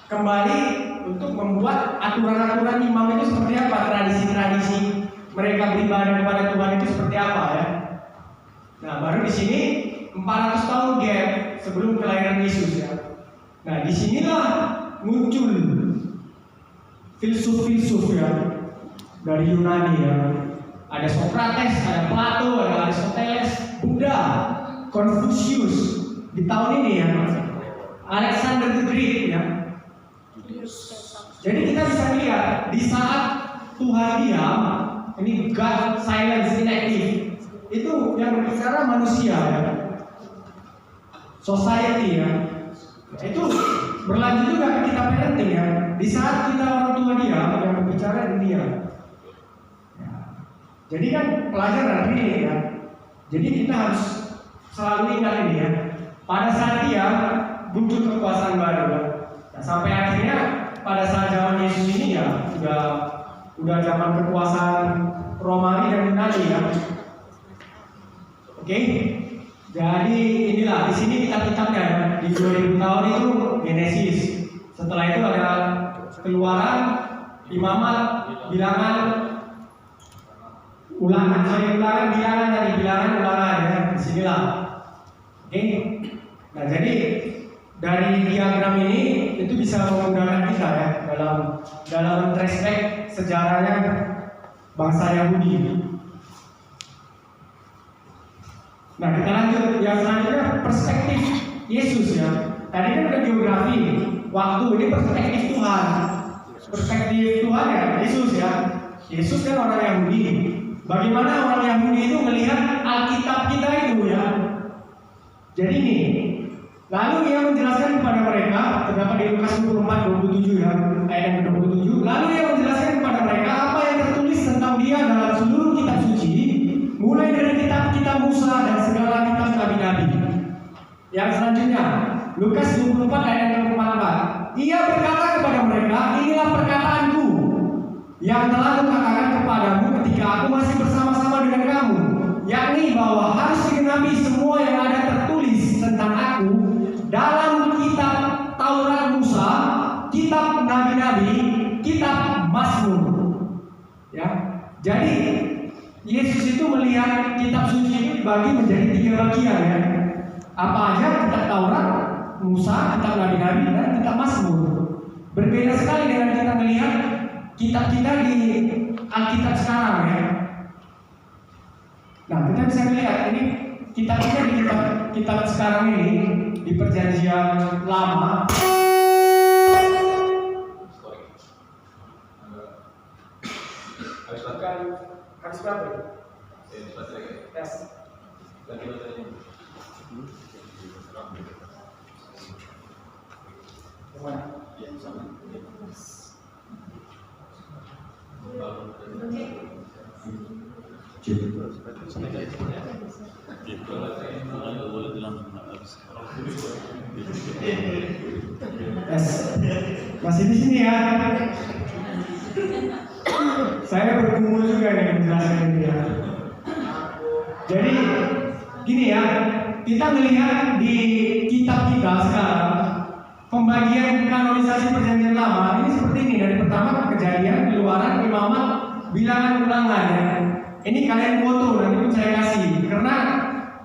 A: kembali untuk membuat aturan-aturan imam itu seperti apa, tradisi-tradisi mereka beribadah kepada Tuhan itu seperti apa ya. Nah baru di sini 400 tahun gap sebelum kelahiran Yesus ya. Nah disinilah muncul filsuf-filsuf ya dari Yunani ya. Ada Socrates, ada Plato, ada Aristoteles, Buddha, Confucius di tahun ini ya. Alexander the Great ya. Jadi kita bisa lihat di saat Tuhan diam, ini God silence inactive, itu yang berbicara manusia ya, society ya, itu berlanjut juga ke kita parenting ya. Di saat kita orang tua diam, yang berbicara dia. Ya. Jadi kan pelajaran ini ya. Jadi kita harus selalu ingat ini ya. Pada saat dia muncul kekuasaan baru ya. Nah, sampai akhirnya pada saat zaman Yesus ini ya udah zaman kekuasaan Romawi dan Yunani ya. Oke. Jadi inilah di sini kitab-kitabnya ya. Di 2000 tahun itu Genesis. Setelah itu ada Keluaran, Imamat, Bilangan, Ulangan, Bilangan dari Bilangan, Ulangan ya. Di sinilah. Oke. Nah, jadi dari diagram ini itu bisa memudahkan kita ya dalam respect sejarahnya bangsa Yahudi. Nah, kita lanjut yang selanjutnya perspektif Yesus ya. Tadi kan ada geografi, waktu, ini perspektif Tuhan. Perspektif Tuhan ya, Yesus ya. Yesus kan orang Yahudi. Bagaimana orang Yahudi itu melihat Alkitab kita itu ya. Jadi ini, lalu ia menjelaskan kepada mereka, terdapat di Lukas 24:27 ya, ayat yang ke-27. Lalu ia menjelaskan kepada mereka apa yang tertulis tentang dia dalam seluruh kitab suci, mulai dari kitab-kitab Musa dan segala kitab nabi-nabi. Yang selanjutnya, Lukas 24 ayat yang ke-44. Ia berkata kepada mereka, inilah perkataanku yang telah kukatakan kepadamu ketika aku masih bersama-sama dengan kamu, yakni bahwa harus digenapi semua yang ada tertulis tentang aku dalam kitab Taurat Musa, kitab nabi-nabi, kitab Mazmur. Ya. Jadi Yesus itu melihat kitab suci ini dibagi menjadi 3 bagian ya. Apa aja? Kitab Taurat, Musa, kitab nabi-nabi, dan kitab Mazmur. Berbeda sekali dengan kita melihat kitab kita di Alkitab sekarang ya. Nah, kita bisa melihat ini kitab kita di kitab sekarang ini di Perjanjian Lama. Harus berapa? Tes. Masih di sini ya. Saya bergumul juga nih menjelaskan ini ya. Jadi gini ya, kita melihat di kitab kita sekarang pembagian kanonisasi Perjanjian Lama ini seperti ini, dari pertama Kejadian, Keluaran, Imamat, Bilangan, Ulangan ya. Ini kalian foto, nanti pun saya kasih karena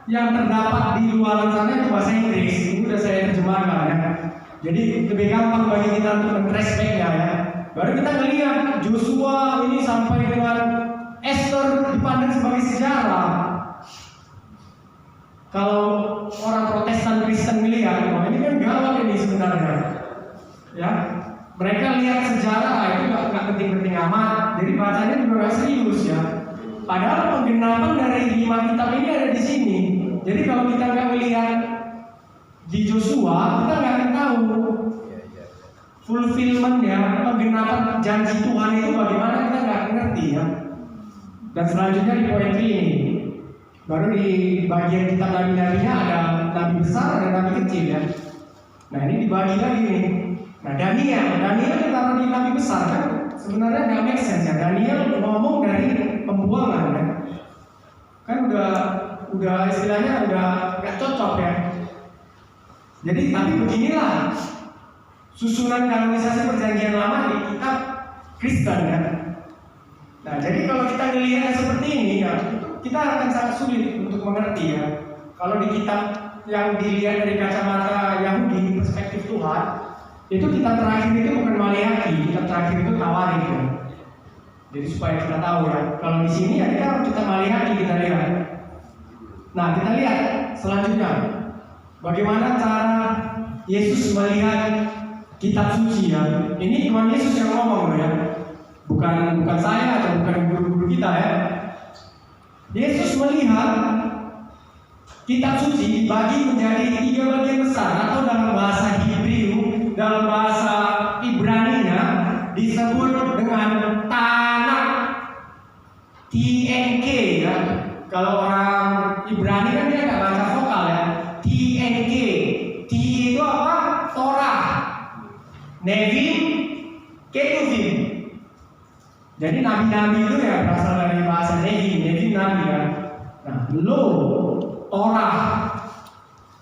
A: yang terdapat di luar sana itu bahasa Inggris, ini sudah saya terjemahkan ya. Jadi lebih gampang bagi kita untuk men-trace-back-nya ya. Baru kita melihat Joshua ini sampai dengan Esther dipandang sebagai sejarah. Kalau orang Protestan Kristen melihat, wah ini kan gawat ini sebenarnya. Ya, mereka lihat sejarah itu nggak penting-penting amat, jadi bacanya juga nggak serius ya. Padahal penggenapan dari 5 kitab ini ada di sini. Jadi kalau kita nggak melihat di Joshua, kita nggak akan tahu fulfillment ya, penggenapan janji Tuhan itu bagaimana, kita nggak ngerti ya. Dan selanjutnya di poin ini, baru di bagian kitab nabi-nabinya ada nabi besar, ada nabi kecil ya. Nah ini dibagi lagi nih. Nah Daniel ditaruh di nabi besar kan, sebenarnya nggak make sense ya. Daniel ngomong dari pembuangan ya. Kan udah istilahnya udah nggak cocok ya. Jadi tapi beginilah susunan kanonisasi Perjanjian Lama di kitab Kristen ya. Nah jadi kalau kita melihatnya seperti ini ya, kita akan sangat sulit untuk mengerti ya. Kalau di kitab yang dilihat dari kacamata Yahudi, perspektif Tuhan, itu kitab terakhir itu bukan Maleakhi, kitab terakhir itu Tawarikh ya. Jadi supaya kita tahu ya. Kalau di sini ya kita Maleakhi kita lihat. Nah kita lihat selanjutnya bagaimana cara Yesus melihat kitab suci ya. Ini Tuhan Yesus yang ngomong loh ya. Bukan saya atau bukan guru-guru kita ya. Yesus melihat kitab suci dibagi menjadi 3 bagian besar, atau dalam bahasa Hebrew, dalam bahasa Ibrani-nya disebut dengan Tanakh, TNK ya. Kalau orang Ibrani kan dia nggak baca vokal ya. TNK, T itu apa? Torah, Nevim, Ketuvim. Jadi nabi-nabi itu ya berasal dari bahasa Nevim nabi kan. Nah, Lo, Torah.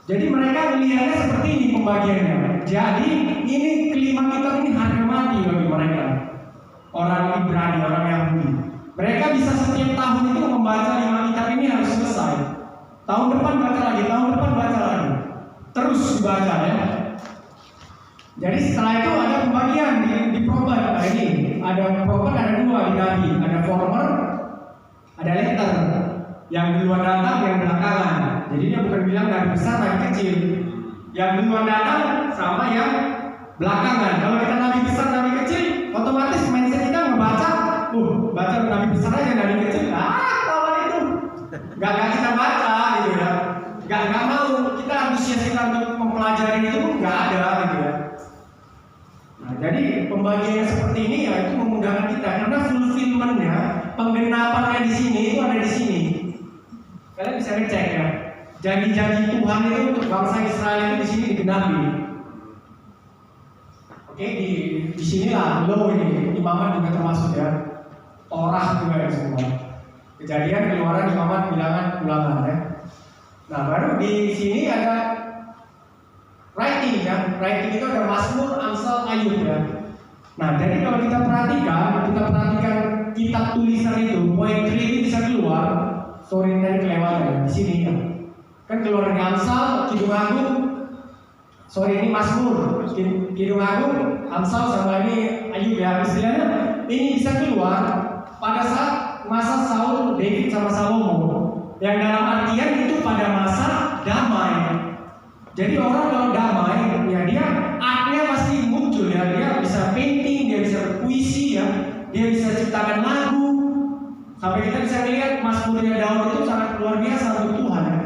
A: Jadi mereka melihatnya seperti ini pembagiannya. Jadi ini kelima kitab ini harga mati bagi mereka. Orang Ibrani, orang Yahudi. Mereka bisa setiap tahun itu membaca 5 kitab ini harus selesai. Tahun depan baca lagi, tahun depan baca lagi. Terus dibaca ya. Jadi setelah itu ada pembagian di proban. Nah, ini ada proban, ada 2 di nabi. Ada former, ada later. Yang duluan datang, yang belakangan. Jadi dia bukan bilang nabi besar, nabi kecil. Yang duluan datang sama yang belakangan. Kalau kita nabi besar, nabi kecil, otomatis mindset kita ngebaca, baca nabi besar aja, nabi kecil. Kawan itu, nggak kita baca gitu ya. Nggak mau, kita antusias kita untuk mempelajari itu nggak ada gitu ya. Nah, jadi pembagian seperti ini ya itu memudahkan kita karena fulfillment-nya, penggenapannya di sini itu ada di sini. Kalian bisa ngecek ya. Janji-janji Tuhan itu untuk bangsa Israel itu di sini digenapi. Oke, di sinilah Lo ini, imamat juga termasuk ya. Torah juga ya semua. Kejadian, Keluaran, imamat, bilangan, ulangan ya. Nah, baru di sini ada writing ya. Writing itu ada Mazmur, Amsal, Ayub ya. Nah, jadi kalau kita perhatikan kitab tulisan itu, poetry itu bisa keluar. Sorry tadi kelewatan ya, di sini ya. Kan keluar dari Amsal, Kidung Agung. Sorry ini Mazmur, Kidung Agung, Amsal sama ini Ayub ya. Istilahnya ini bisa keluar pada saat masa Saul, David sama Salomo. Yang dalam artian itu pada masa damai. Jadi orang kalau damai, ya dia artnya pasti muncul ya. Dia bisa painting, dia bisa berpuisi ya, dia bisa ciptakan lagu. Sampai kita bisa lihat Mazmurnya Daud itu sangat luar biasa untuk Tuhan ya.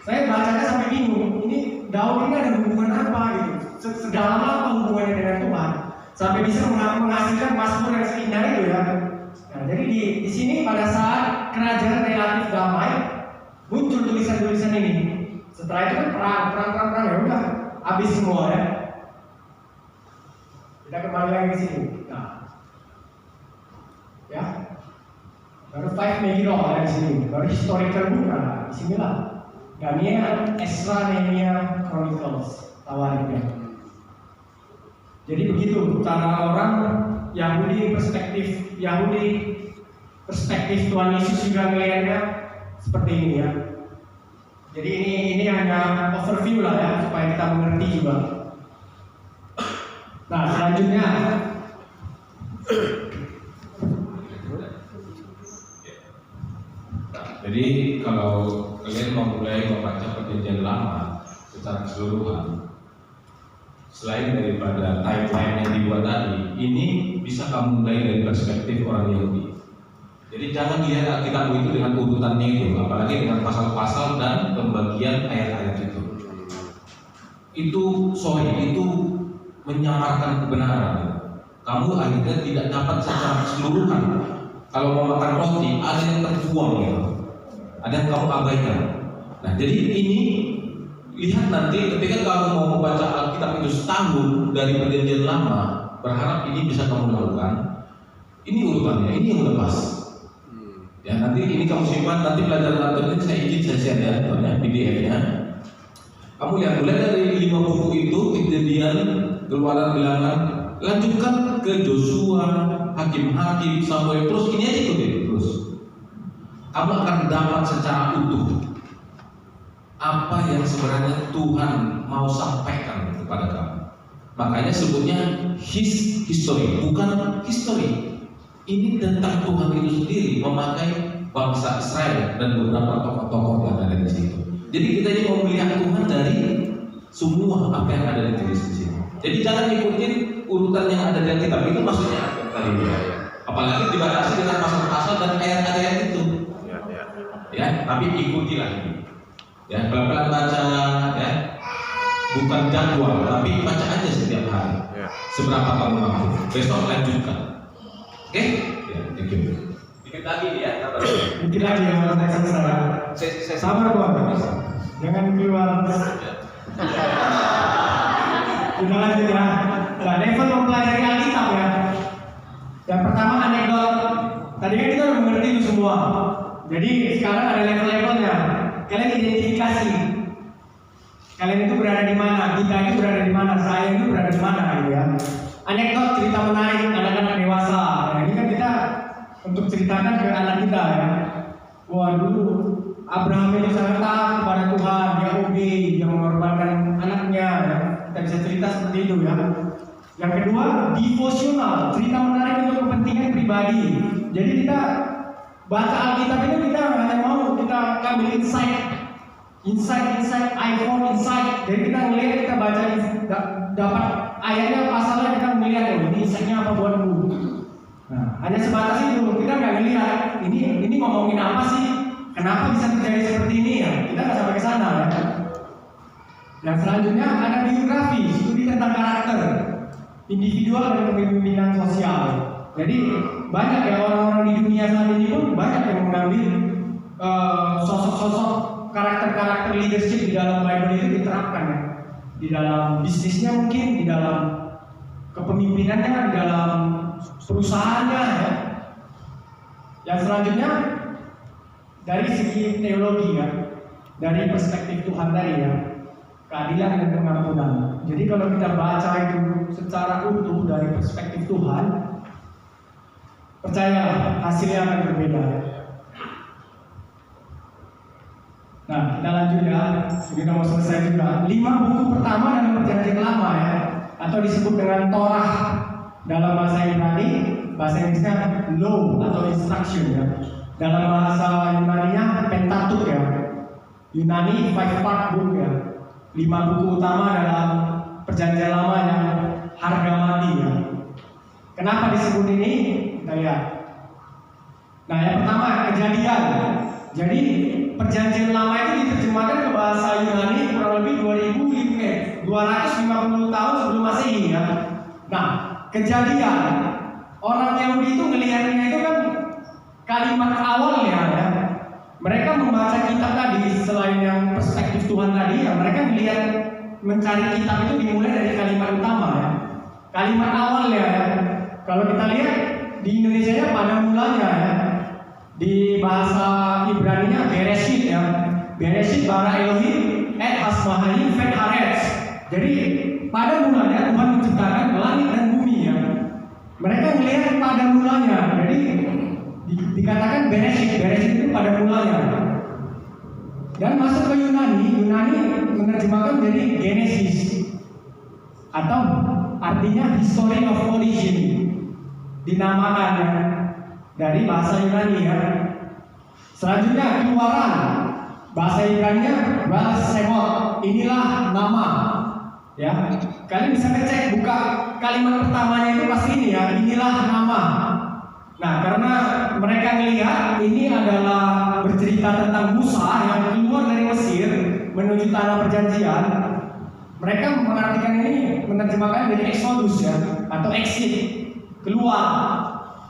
A: Saya bacanya sampai bingung. Ini Daud ini ada hubungan apa gitu? Sedalam apa hubungannya dengan Tuhan? Sampai bisa menghasilkan Mazmur yang seindah itu ya. Nah, jadi di sini pada saat kerajaan relatif damai muncul tulisan-tulisan ini. Setelah itu kan perang ya udah habis semua ya. Kita kembali lagi ke sini. Nah, ya, baru 5 Megiddo ada di sini. Baru historical book nah, di sinilah. Daniel, Ezra, Nehemia, Chronicles, Tawarikh. Jadi begitu cara orang Yahudi perspektif Tuhan Yesus juga melihatnya seperti ini ya. Jadi ini hanya overview lah ya supaya kita mengerti juga. Nah selanjutnya
B: jadi kalau kalian mau mulai membaca Perjanjian Lama secara keseluruhan, selain daripada timeline yang dibuat tadi, ini bisa kamu mulai dari perspektif orang Yahudi. Jadi jangan lihat Alkitab itu dengan urutannya itu, apalagi dengan pasal-pasal dan pembagian ayat-ayat itu. Itu menyamarkan kebenaran. Kamu akhirnya tidak dapat secara keseluruhan. Kalau mau makan roti, ada yang terbuang gitu. Ada yang kamu abaikan. Nah, jadi ini lihat nanti ketika kamu mau membaca Alkitab itu setahun dari Perjanjian Lama, berharap ini bisa kamu lakukan. Ini urutannya, ini yang lepas. Ya, nanti ini kamu simpan, nanti pelajaran laptop ini saya share ya, PDF-nya. Kamu lihat mulai dari 5 buku itu, Kejadian, Keluaran, Bilangan, lanjutkan ke Joshua, Hakim-Hakim, Samuel, terus ini aja terus. Kamu akan dapat secara utuh apa yang sebenarnya Tuhan mau sampaikan kepada kamu. Makanya sebutnya history, bukan history. Ini tentang Tuhan itu sendiri memakai bangsa Israel dan beberapa tokoh-tokoh yang ada di situ. Jadi kita ini mau melihat Tuhan dari semua apa yang ada di sini. Jadi jangan ikutin urutan yang ada di Alkitab, itu maksudnya tadi. Apalagi dibatasi dengan pasal-pasal dan ayat-ayat itu. Ya, tapi ikutilah ini. Ya, pelan-pelan baca, ya. Bukan jadwal, tapi baca aja setiap hari. Seberapa kamu mampu. Besok lanjutkan. Oke? Ya, thank you. Dikit lagi ya,
A: Dikit lagi ya, saya sabar Bang. Jangan keluar. Sudah lanjut ya. Nah, level mempelajari Alkitab ya. Yang pertama anekdot. Tadi kan kita udah mengerti itu semua. Jadi sekarang ada level-levelnya. Kalian identifikasi. Kalian itu berada di mana? Kita itu berada di mana? Saya itu berada di mana? Gitu ya. Anekdot, cerita menarik anak-anak dewasa. Nah, ini kan kita untuk ceritakan ke anak kita ya. Wah, dulu Abraham itu sangat taat kepada Tuhan, dia obey, dia mengorbankan anaknya ya. Kita bisa cerita seperti itu ya. Yang kedua, devotional, cerita menarik untuk kepentingan pribadi. Jadi kita baca Alkitab itu kita hanya mau kita ambil insight, iPhone insight. Jadi kita ngelihat, kita baca, dapat ayatnya, pasalnya, kita melihat oh, ini insightnya apa buatmu. Nah, hanya sebatas itu, kita nggak ngelihat ini ngomongin apa sih, kenapa bisa terjadi seperti ini ya. Kita nggak sampai ke sana ya. Yang selanjutnya ada biografi, studi tentang karakter individual dan kepemimpinan sosial. Jadi banyak ya orang-orang di dunia saat ini pun banyak yang mengambil sosok-sosok karakter-karakter leadership di dalam Bible itu diterapkan ya. Di dalam bisnisnya mungkin, di dalam kepemimpinannya, di dalam perusahaannya ya. Yang selanjutnya dari segi teologi ya, dari perspektif Tuhan tadi ya, keadilan dan pengampunan. Jadi kalau kita baca itu secara utuh dari perspektif Tuhan, percayalah hasilnya akan berbeda. Nah, kita lanjut ya. Kita mau selesai juga. 5 buku pertama dalam Perjanjian Lama ya, atau disebut dengan Torah dalam bahasa Yunani, bahasa Inggrisnya Law atau Instruction ya. Dalam bahasa Yunaninya Pentateuch ya. Yunani 5-part book ya. 5 buku utama dalam Perjanjian Lama yang harga mati ya. Kenapa disebut ini? Kita lihat. Nah, yang pertama Kejadian. Jadi Perjanjian Lama itu diterjemahkan ke bahasa Yunani kurang lebih 250 tahun sebelum Masehi ya. Nah, Kejadian, orang Yahudi itu ngelihatnya itu kan kalimat awalnya ya. Mereka membaca kitab tadi, selain yang perspektif Tuhan tadi ya, mereka melihat mencari kitab itu dimulai dari kalimat utama ya. Kalimat awalnya ya. Kalau kita lihat di Indonesianya pada mulanya ya. Di bahasa Ibrani-nya Bereshit ya. Bereshit bara Elohim et hasmahayim vet haaretz. Jadi pada mulanya Tuhan menciptakan langit dan bumi ya. Mereka melihat pada mulanya. Jadi dikatakan Bereshit itu pada mulanya. Dan masuk ke Yunani menerjemahkan jadi Genesis atau artinya history of origin, dinamakan ya, dari bahasa Yunani ya. Selanjutnya Keluaran, bahasa Ibrani-nya Semot, inilah nama ya. Kalian bisa ngecek, buka kalimat pertamanya itu pasti ini ya, inilah nama. Nah, karena mereka melihat ini adalah bercerita tentang Musa yang keluar dari Mesir menuju tanah perjanjian, mereka mengartikan ini, menerjemahkan dari Exodus ya, atau exit, keluar,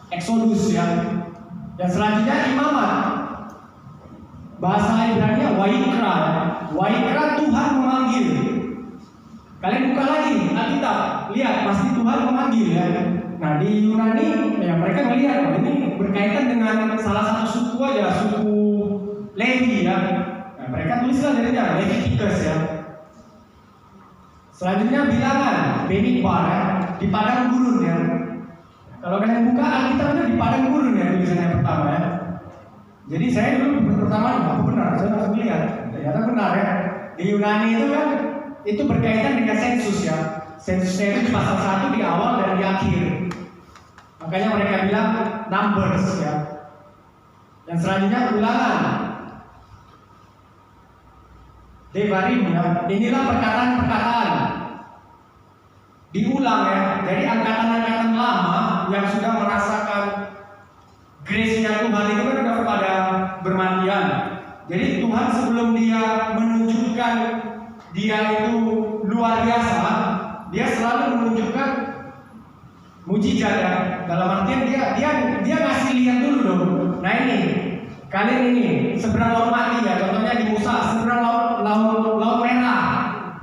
A: Exodus ya. Yang selanjutnya Imamat, bahasa Ibrani-nya Waikra. Waikra, Tuhan memanggil. Kalian buka lagi Alkitab, lihat pasti Tuhan memanggil ya. Nah, di Yunani ya mereka melihat oh, ini berkaitan dengan salah satu suku aja, suku Lewi ya. Nah, mereka tulislah darinya Leviticus ya. Selanjutnya Bilangan, Bemidbar ya, di padang gurun ya. Kalau kalian buka Alkitab itu di padang gurun ya tulisannya pertama ya. Jadi saya dulu pertama apa benar, saya langsung lihat ternyata benar ya. Di Yunani itu kan itu berkaitan dengan sensus ya. Sensusnya itu pasal 1 di awal dan di akhir. Makanya mereka bilang numbers ya. Yang selanjutnya Ulangan, Devarim ya. Inilah perkataan-perkataan. diulang ya. Jadi angkatan-angkatan lama yang sudah merasakan grace-nya Tuhan itu kan udah pada bermandian. Jadi Tuhan sebelum dia menunjukkan dia itu luar biasa, dia selalu menunjukkan mujizat ya. Dalam artian dia ngasih lihat dulu dong. Nah ini, kalian ini seberang laut mati ya. Contohnya di Musa, seberang laut merah,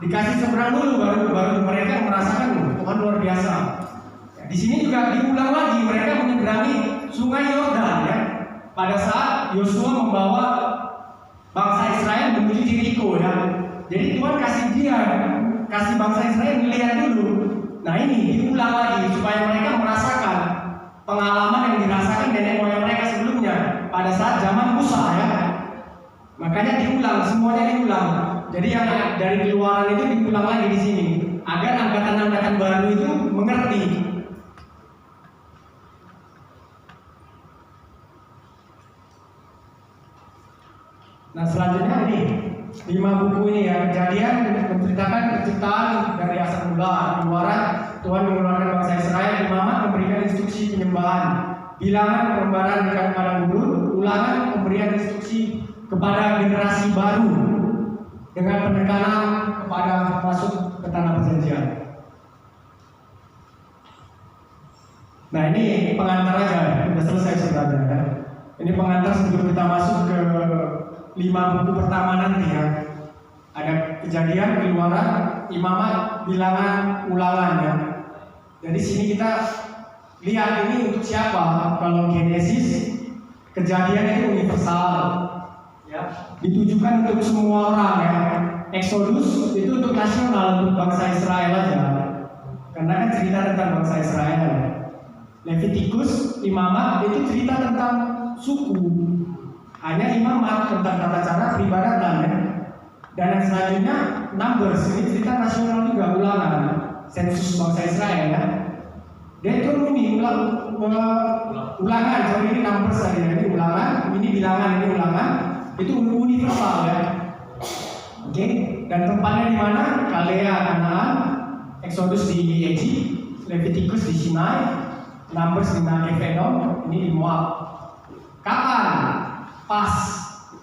A: dikasih seberang dulu baru mereka merasakan Tuhan luar biasa. Ya, di sini juga diulang lagi, mereka menyeberangi Sungai Yordan ya. Pada saat Yosua membawa bangsa Israel menuju Jericho ya. Jadi Tuhan kasih bangsa Israel melihat dulu. Nah ini diulang lagi supaya mereka merasakan pengalaman yang dirasakan nenek moyang mereka sebelumnya pada saat zaman Musa ya. Makanya diulang, semuanya diulang. Jadi yang dari keluaran itu diulang lagi di sini agar angkatan-angkatan baru itu mengerti. Nah selanjutnya ini 5 buku ini ya. Kejadian menceritakan penciptaan dari asal mula, keluaran Tuhan mengeluarkan bangsa Israel, Imamat memberikan instruksi penyembahan, Bilangan perlembaran dekat padang gurun, Ulangan pemberian instruksi kepada generasi baru dengan penekanan kepada masuk ke tanah perjanjian. Nah ini pengantar aja, sudah selesai sebenarnya ya. Ini pengantar sebelum kita masuk ke 5 buku pertama nanti ya. Ada Kejadian, Keluaran, Imamat, Bilangan, Ulangan ya. Jadi sini kita lihat ini untuk siapa. Kalau Genesis, Kejadian itu universal ya, ditujukan untuk semua orang ya. Exodus itu untuk nasional, untuk bangsa Israel aja, karena kan cerita tentang bangsa Israel. Leviticus, Imamat itu cerita tentang suku, hanya Imamat tentang tata cara peribadatan ya. Dan yang selanjutnya Numbers, ini cerita nasional juga, Ulangan, sensus bangsa Israel ya. Deuteronomy, Ulangan, jadi ini Numbers tadi, ini Ulangan, ini Bilangan, ini Ulangan, itu universal ya. Oke, dan tempatnya di mana? Kalea, Kanaan, Exodus di Egypt, Leviticus di Sinai, Numbers di Negev, ini di Moab. Kapan? Pas.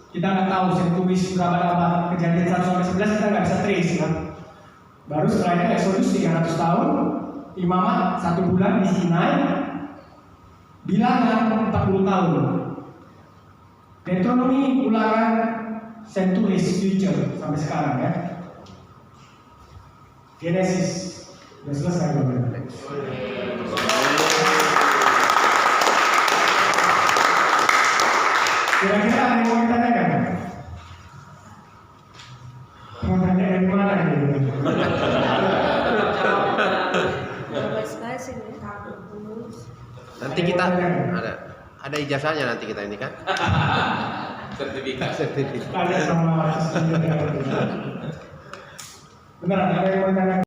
A: Kita nggak tahu sentulis berapa abad. Kejadian 1-11 kita nggak bisa trace ya. Baru setelah itu Exodus 300 tahun, Imamat 1 bulan di Sinai, Bilangan 40 tahun. Deuteronomy, Ulangan, Sentulis, Future sampai sekarang ya. Genesis sudah selesai belum? Kira-kira ada yang mau ditanyakan? Mau tanya dari mana ini?
C: Nanti kita ada ijazahnya nanti kita ini kan.
B: Sertifikat.
A: Tanya sama beneran ada yang mau ditanya?